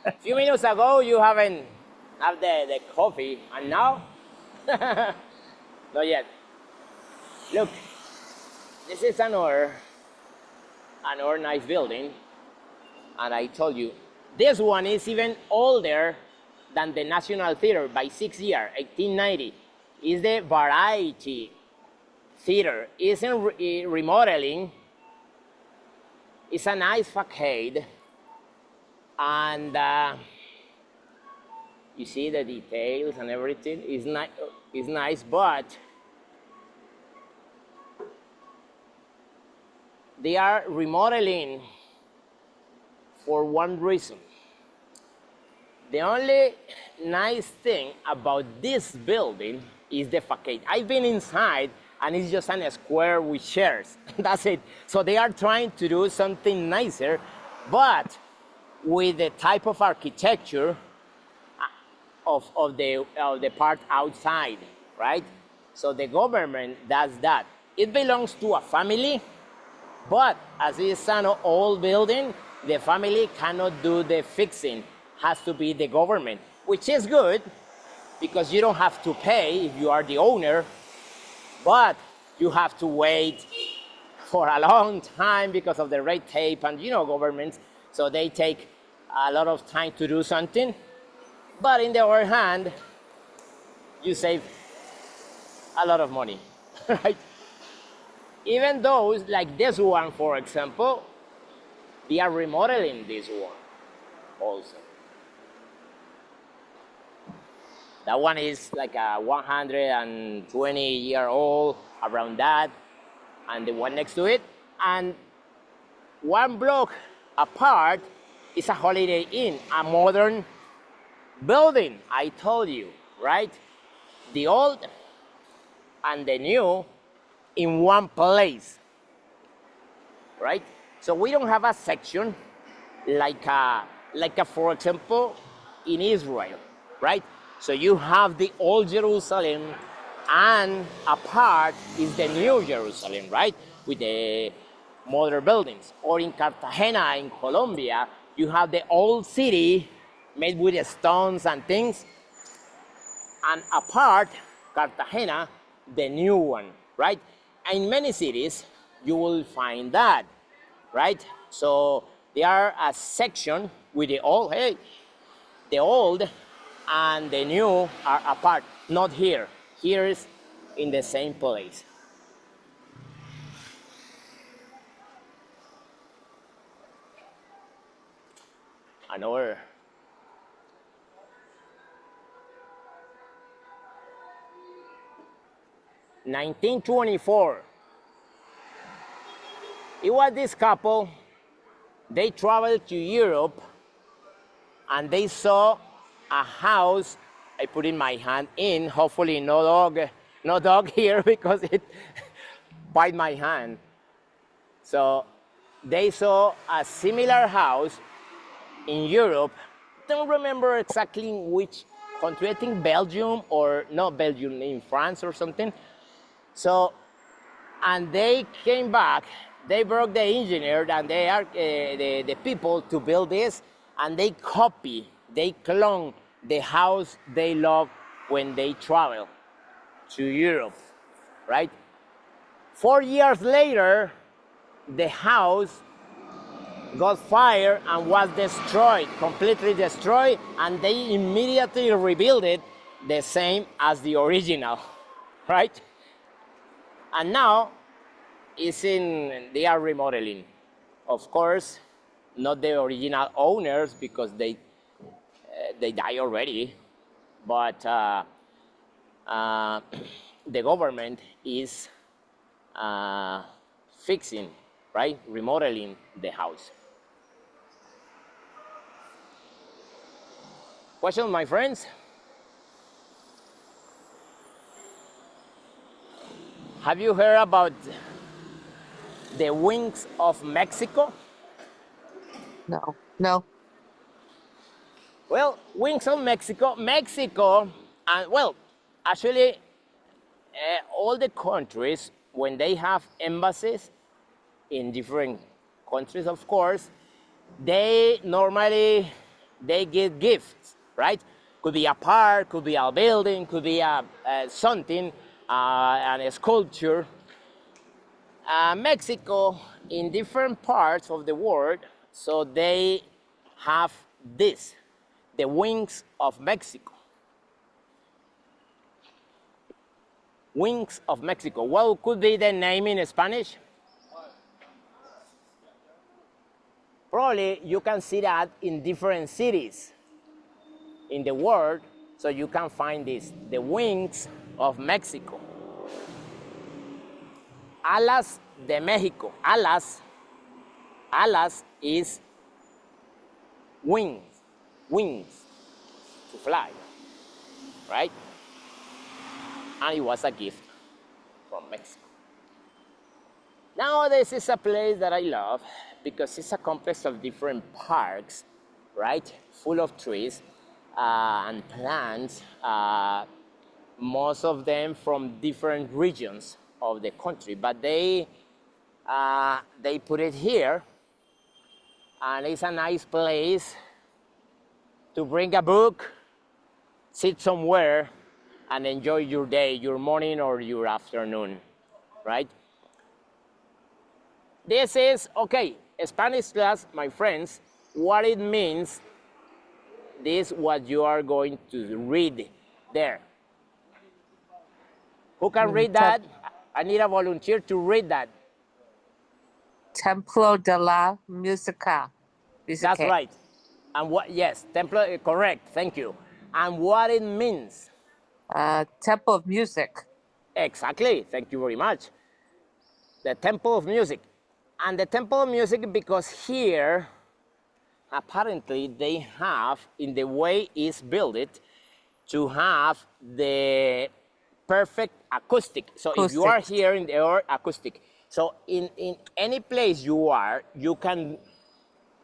A few minutes ago you haven't had the coffee, and now? Not yet. Look, this is another nice building, and I told you, this one is even older than the National Theater by 6 years, 1890. Is the Variety Theater. It's in remodeling. It's a nice facade, and you see the details and everything. It's nice, but they are remodeling for one reason. The only nice thing about this building is the facade. I've been inside, and it's just a square with chairs. That's it. So they are trying to do something nicer, but with the type of architecture of the part outside, right? So the government does that. It belongs to a family, but as it's an old building, the family cannot do the fixing. Has to be the government, which is good because you don't have to pay if you are the owner, but you have to wait for a long time because of the red tape and governments, so they take a lot of time to do something. But in the other hand, you save a lot of money, right? Even those like this one, for example, they are remodeling this one also. That one is like a 120-year-old, around that, and the one next to it. And one block apart is a Holiday Inn, a modern building, I told you, right? The old and the new in one place, right? So we don't have a section like for example, in Israel, right? So you have the old Jerusalem, and apart is the new Jerusalem, right? With the modern buildings. Or in Cartagena, in Colombia, you have the old city made with stones and things. And apart, Cartagena, the new one, right? In many cities, you will find that, right? So there are a section with the old, and the new are apart, not here. Here is in the same place. Another. In 1924, it was this couple. They traveled to Europe and they saw a house. I put in my hand in, hopefully no dog here because it bite my hand. So they saw a similar house in Europe. Don't remember exactly in which country, I think Belgium or not Belgium, in France or something. So, and they came back, they brought the engineer and they are the people to build this, and they clone the house they love when they travel to Europe, right? 4 years later, the house got fired and was destroyed, completely destroyed, and they immediately rebuilt it the same as the original, right? And now they are remodeling. Of course, not the original owners because they died already, but the government is fixing, right, remodeling the house. Question, my friends? Have you heard about the wings of Mexico? No. Well, wings of Mexico, and well, actually, all the countries, when they have embassies in different countries, of course, they normally give gifts, right? Could be a park, could be a building, could be something, and a sculpture. Mexico, in different parts of the world, so they have this, the wings of Mexico. Wings of Mexico. What could be the name in Spanish? Probably you can see that in different cities in the world, so you can find this, the wings of Mexico. Alas de Mexico. Alas is wings to fly, right? And it was a gift from Mexico. Now this is a place that I love because it's a complex of different parks, right? Full of trees and plants, most of them from different regions of the country, but they put it here, and it's a nice place to bring a book, sit somewhere, and enjoy your day, your morning or your afternoon, right? This is, okay, Spanish class, my friends, what it means, this is what you are going to read there. Who can read that? I need a volunteer to read that. Templo de la Musica. That's right. And what, yes, Templo, correct, thank you. And what it means? Temple of Music. Exactly, thank you very much. The Temple of Music. And the Temple of Music, because here, apparently they have, in the way it's built, to have the perfect acoustic. So if you are here in the acoustic, so in any place you are, you can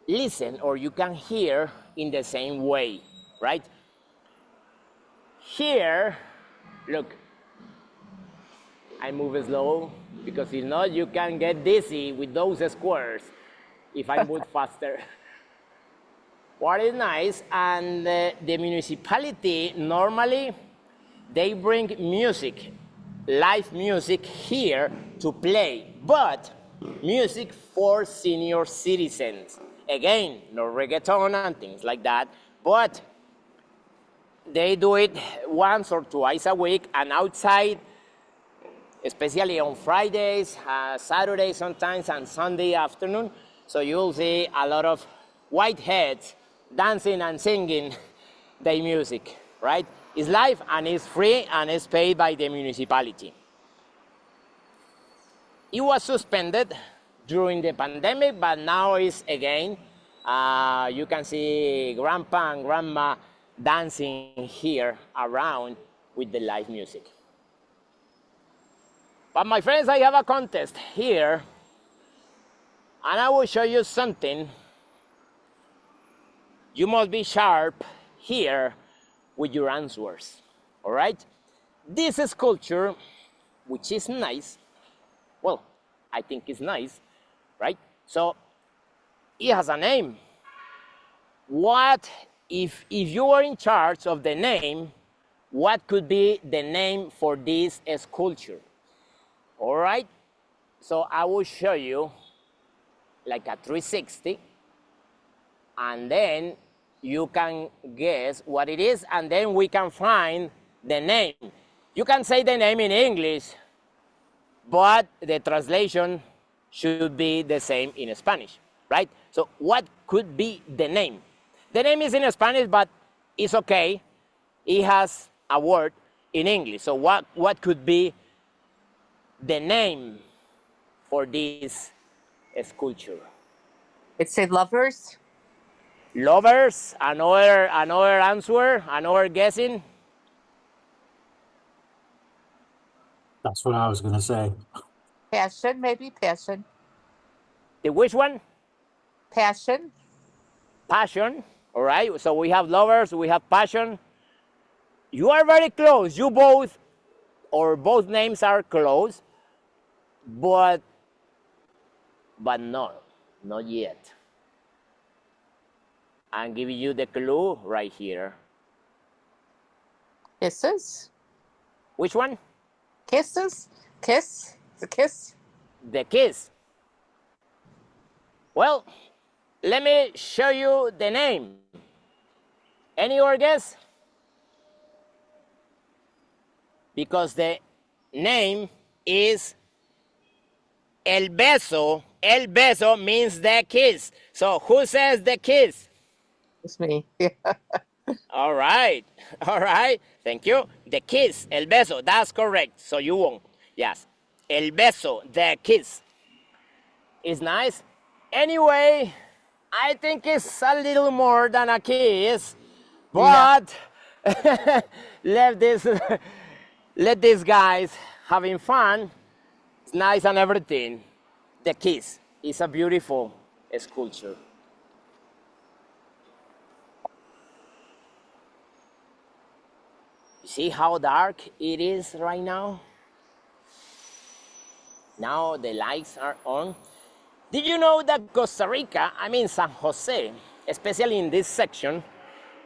listen or you can hear in the same way, right? Here, look, I move slow because if not, you can get dizzy with those squares if I move faster. What is nice, and the municipality, normally, they bring music, live music here to play, but music for senior citizens. Again, no reggaeton and things like that, but they do it once or twice a week, and outside, especially on Fridays, Saturdays sometimes, and Sunday afternoon. So you'll see a lot of white heads dancing and singing their music, right? It's live and it's free and it's paid by the municipality. It was suspended during the pandemic, but now it's again. You can see grandpa and grandma dancing here around with the live music. But my friends, I have a contest here, and I will show you something. You must be sharp here with your answers, all right? This sculpture, which is nice, well, I think it's nice, right? So it has a name. What, if you are in charge of the name, what could be the name for this sculpture? All right, so I will show you like a 360, and then you can guess what it is, and then we can find the name. You can say the name in English, but the translation should be the same in Spanish, right? So what could be the name? The name is in Spanish, but it's okay. It has a word in English. So what could be the name for this sculpture? It's a lovers. Lovers, another answer, another guessing. That's what I was gonna say. Passion, maybe passion. The which one? Passion. Passion, all right? So we have lovers, we have passion. You are very close. You both, or both names are close, but no, not yet. I'm giving you the clue right here. Kisses. Which one? Kisses. Kiss. The kiss. The kiss. Well, let me show you the name. Any other guess? Because the name is El Beso. El Beso means the kiss. So who says the kiss? It's me. All right. All right. Thank you. The kiss. El Beso. That's correct. So you won. Yes. El Beso. The kiss. It's nice. Anyway, I think it's a little more than a kiss. But let these guys having fun. It's nice and everything. The kiss is a beautiful sculpture. You see how dark it is right now? Now the lights are on. Did you know that Costa Rica, I mean San Jose, especially in this section,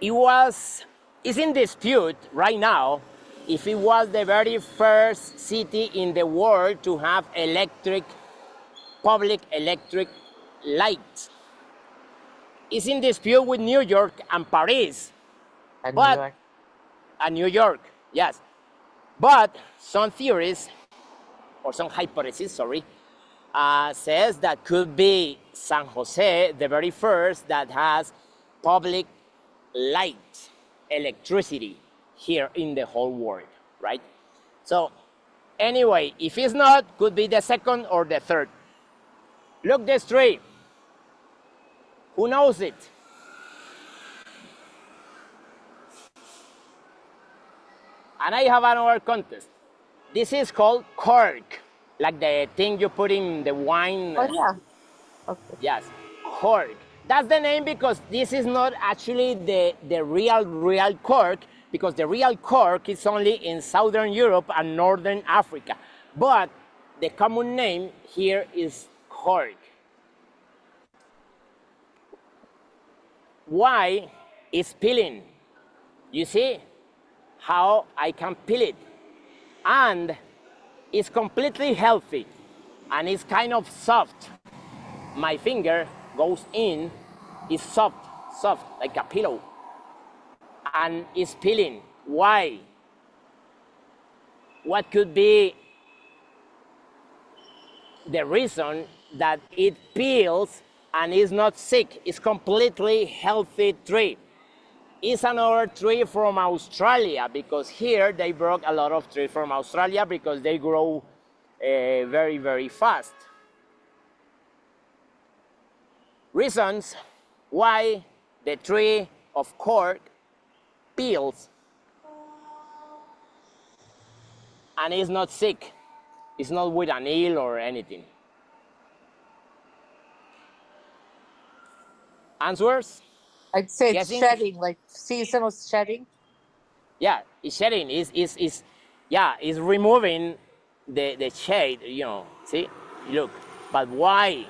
it's in dispute right now if it was the very first city in the world to have public electric lights. It's in dispute with New York and Paris. And But- New York. And New York, yes. But some theories, or some hypotheses, sorry, says that could be San Jose, the very first that has public light, electricity here in the whole world, right? So anyway, if it's not, could be the second or the third. Look this tree. Who knows it? And I have another contest. This is called cork, like the thing you put in the wine. Oh yeah. Okay. Yes, cork. That's the name because this is not actually the real cork, because the real cork is only in Southern Europe and Northern Africa. But the common name here is cork. Why is peeling? You see how I can peel it, and it's completely healthy and it's kind of soft. My finger goes in, it's soft like a pillow, and is peeling. Why? What could be the reason that it peels and is not sick? It's completely healthy tree. It's another tree from Australia, because here they brought a lot of trees from Australia because they grow very, very fast. Reasons why the tree of cork peels and is not sick. It's not with an ill or anything. Answers? I'd say it's Guessing? shedding, like seasonal shedding. Yeah, it's shedding. It's removing the shade, you know. See? Look. But why?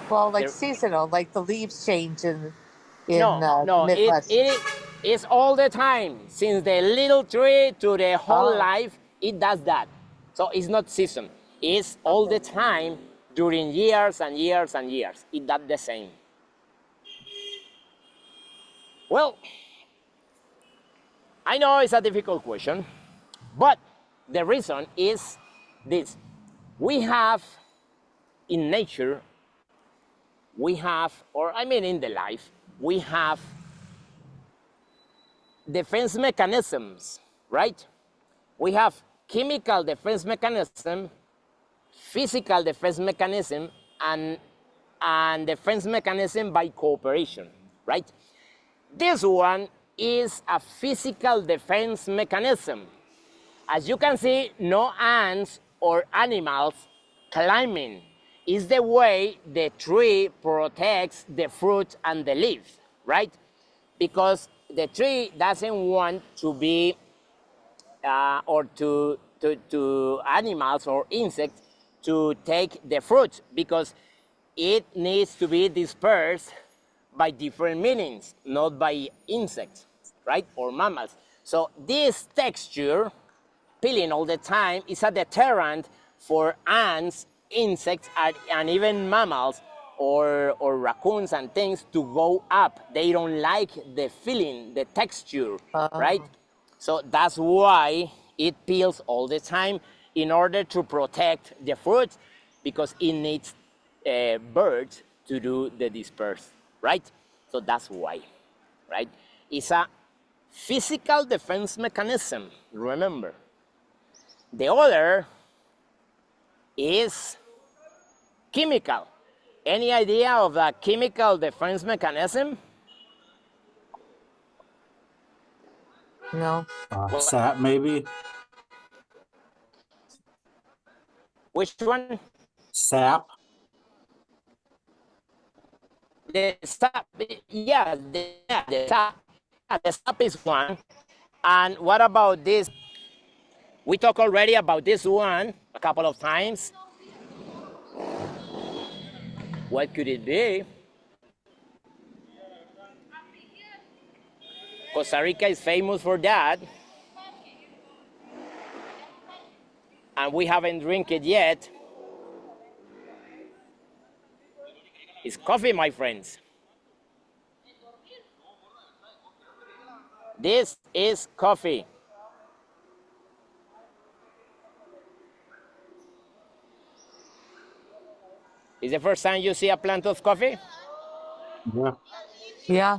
Well, like The- seasonal, like the leaves change in No, Midwest. it's all the time. Since the little tree to the whole Oh. life, it does that. So it's not season. It's all the time during years and years and years. It does the same. Well, I know it's a difficult question, but the reason is this. We have in nature, in the life, we have defense mechanisms, right? We have chemical defense mechanism, physical defense mechanism, and defense mechanism by cooperation, right? This one is a physical defense mechanism. As you can see, no ants or animals climbing. Is the way the tree protects the fruit and the leaves, right? Because the tree doesn't want to be or to animals or insects to take the fruit, because it needs to be dispersed by different means, not by insects, right, or mammals. So this texture, peeling all the time, is a deterrent for ants, insects, and even mammals or raccoons and things to go up. They don't like the feeling, the texture, right? So that's why it peels all the time, in order to protect the fruit, because it needs birds to do the disperse, right? So that's why, right? It's a physical defense mechanism, remember. The other is chemical. Any idea of the chemical defense mechanism? No. Sap, maybe. Which one? Sap. The sap, yeah, the sap. Yeah, the sap is one. And what about this? We talked already about this one a couple of times. What could it be? Costa Rica is famous for that. And we haven't drank it yet. It's coffee, my friends. This is coffee. Is the first time you see a plant of coffee? Yeah. Yeah.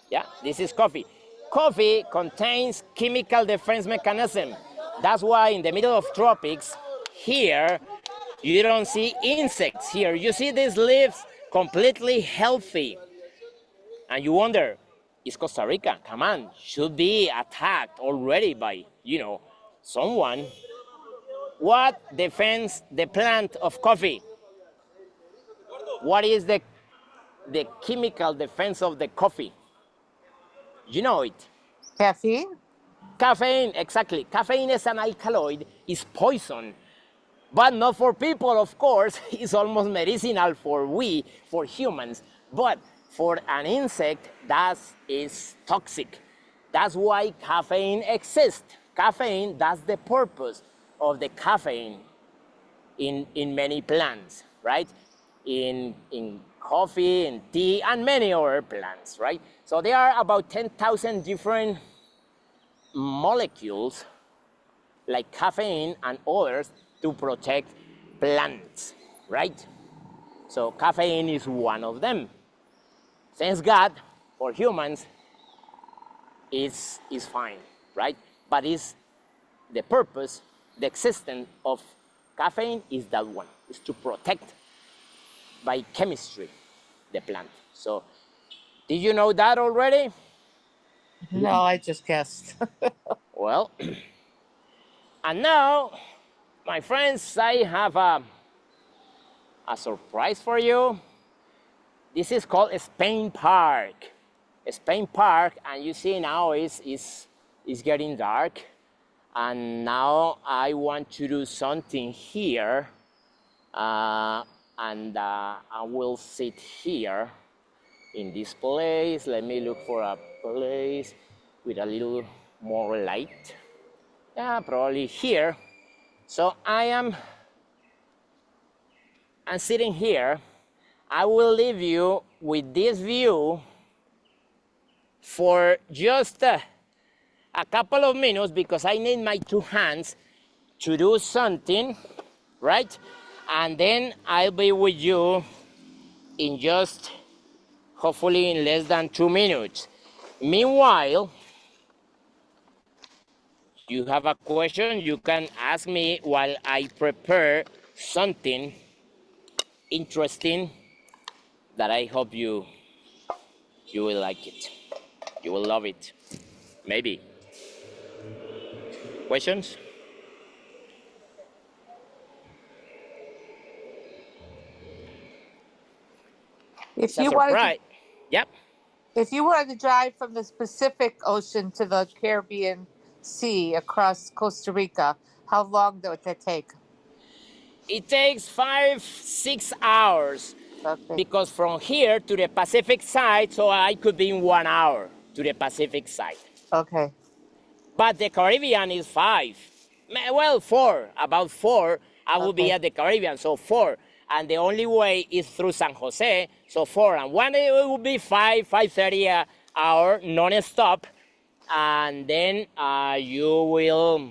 Yeah, this is coffee. Coffee contains chemical defense mechanism. That's why in the middle of tropics, here, you don't see insects here. You see these leaves completely healthy. And you wonder, is Costa Rica, come on, should be attacked already by, someone. What defends the plant of coffee? What is the chemical defense of the coffee? You know it. Caffeine? Caffeine, exactly. Caffeine is an alkaloid, is poison. But not for people, of course. It's almost medicinal for humans. But for an insect, that is toxic. That's why caffeine exists. Caffeine, that's the purpose of the caffeine in many plants, right? In coffee and tea and many other plants, right? So there are about 10,000 different molecules like caffeine and others to protect plants, right? So caffeine is one of them. Thanks God, for humans, is fine, right? But is the purpose, the existence of caffeine is that one, is to protect by chemistry the plant. So did you know that already? No, I just guessed. Well, and now, my friends, I have a surprise for you. This is called Spain Park. Spain Park, and you see now is getting dark. And now I want to do something here. And I will sit here in this place. Let me look for a place with a little more light. Yeah, probably here. So I'm sitting here. I will leave you with this view for just a couple of minutes because I need my two hands to do something, right? And then I'll be with you in just, hopefully in less than 2 minutes. Meanwhile, you have a question, you can ask me while I prepare something interesting that I hope you will like it. You will love it. Maybe. Questions? It's a surprise. Yep. If you wanted to drive from the Pacific Ocean to the Caribbean Sea across Costa Rica, how long would that take? It takes 5-6 hours. Okay. Because from here to the Pacific side, so I could be in 1 hour to the Pacific side. Okay. But the Caribbean is 5. Well, 4. About 4, I will be at the Caribbean, so 4. And the only way is through San Jose, so 4. And 1 it will be 5:30 an hour, non-stop. And then you will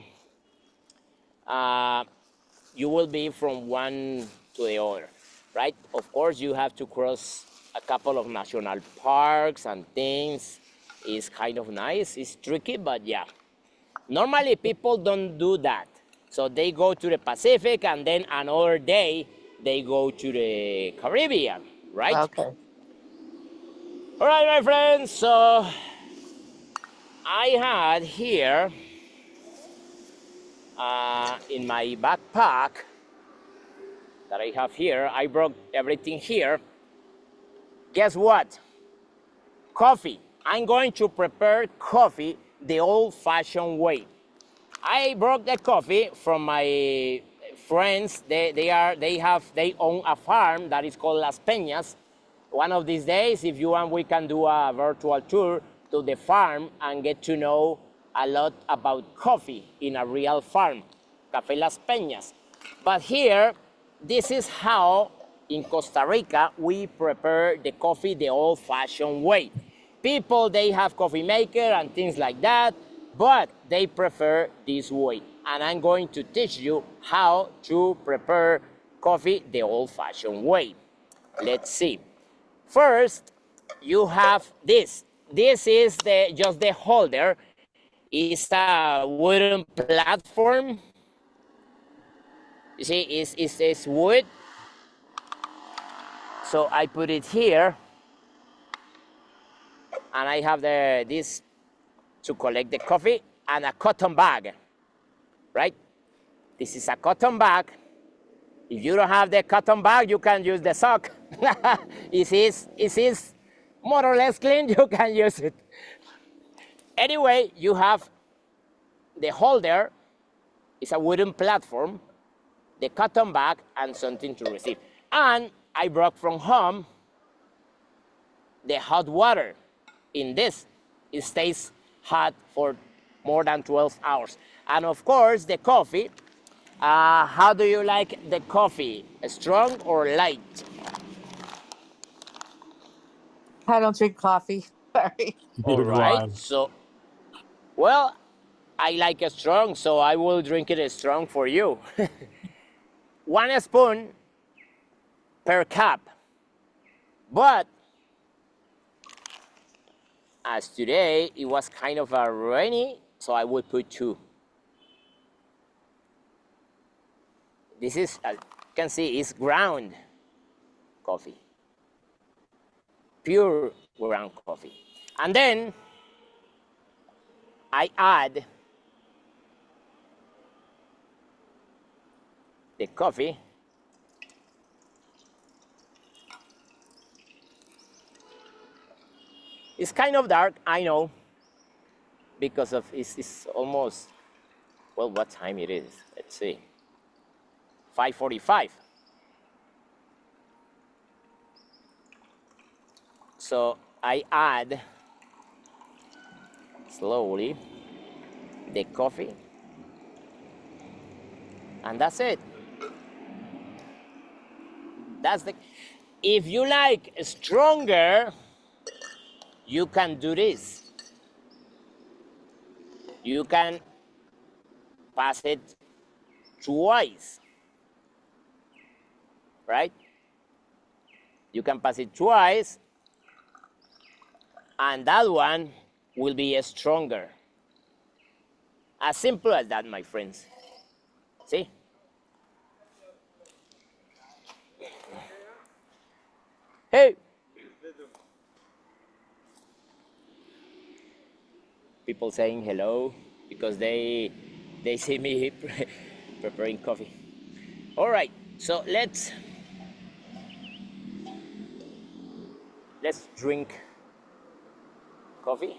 be from one to the other, right? Of course, you have to cross a couple of national parks and things. It's kind of nice. It's tricky, but yeah. Normally, people don't do that. So they go to the Pacific, and then another day, they go to the Caribbean, right? Okay. All right, my friends. So I had here in my backpack that I have here, I brought everything here. Guess what? Coffee. I'm going to prepare coffee the old-fashioned way. I brought the coffee from my friends. They own a farm that is called Las Peñas. One of these days, if you want, we can do a virtual tour to the farm and get to know a lot about coffee in a real farm, Café Las Peñas. But here, this is how in Costa Rica we prepare the coffee the old-fashioned way. People, they have coffee maker and things like that, but they prefer this way. And I'm going to teach you how to prepare coffee the old-fashioned way. Let's see. First, you have this. This is just the holder. It's a wooden platform. You see, it's wood. So I put it here. And I have this to collect the coffee and a cotton bag, right? This is a cotton bag. If you don't have the cotton bag, you can use the sock. It is more or less clean, you can use it. Anyway, you have the holder. It's a wooden platform, the cotton bag, and something to receive. And I brought from home the hot water. In this, it stays hot for more than 12 hours. And of course, the coffee. How do you like the coffee? Strong or light? I don't drink coffee. Sorry. All Neither do right. I. So, well, I like it strong, so I will drink it strong for you. 1 spoon per cup. But as today it was kind of a rainy, so I would put 2. This is, as you can see, it's ground coffee. Pure ground coffee. And then I add the coffee. It's kind of dark, I know, because of it's almost, well, what time it is? Let's see. 5:45. So I add slowly the coffee, and that's it. That's the. If you like stronger, you can do this. You can pass it twice, right? You can pass it twice, and that one will be stronger. As simple as that, my friends. See? Hey! People saying hello because they see me preparing coffee. All right, so let's drink coffee.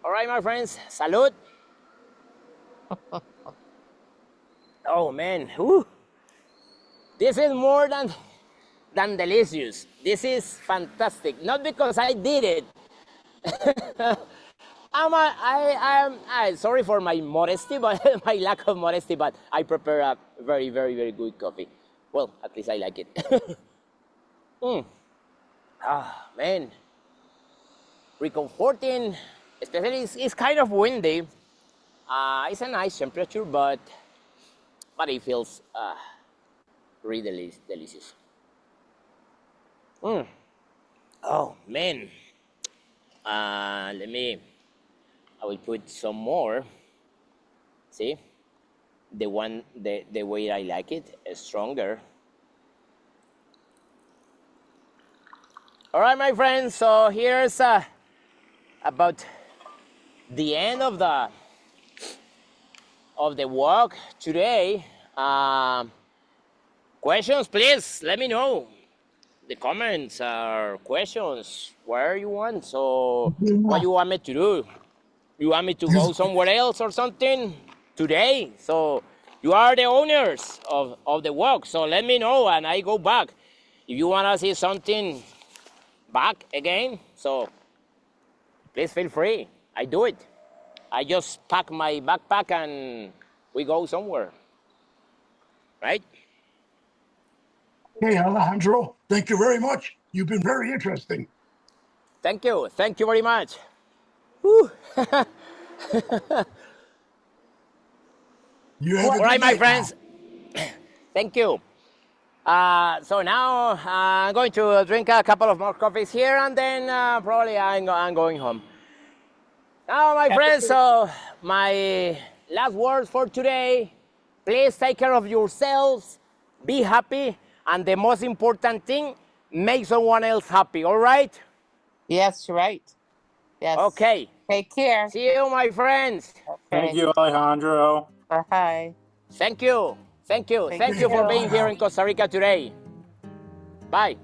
All right, my friends, salud. Oh man, whew. This is more than delicious. This is fantastic. Not because I did it. I'm sorry for my modesty, but my lack of modesty, but I prepare a very, very, very good coffee. Well, at least I like it. Ah, man. Reconforting, especially it's kind of windy. It's a nice temperature, but it feels really delicious. Oh man. I will put some more. See, the way I like it is stronger. All right, my friends. So here's about the end of the walk today. Questions, please. Let me know. The comments or questions, where you want. So what you want me to do? You want me to go somewhere else or something today? So you are the owners of the walk. So let me know and I go back. If you want to see something back again, so please feel free. I do it. I just pack my backpack and we go somewhere. Right? Hey, Alejandro, thank you very much. You've been very interesting. Thank you. Thank you very much. Whew. You have a All good right, my night friends. Thank you. So now I'm going to drink a couple of more coffees here, and then probably I'm going home. Now, my friends, so my last words for today, please take care of yourselves, be happy, and the most important thing, make someone else happy, all right? Yes, you're right. Yes. Okay. Take care. See you, my friends. Thank Okay. you, Alejandro. Bye. Thank you. Thank you. Thank Thank you for you. being here in Costa Rica today. Bye.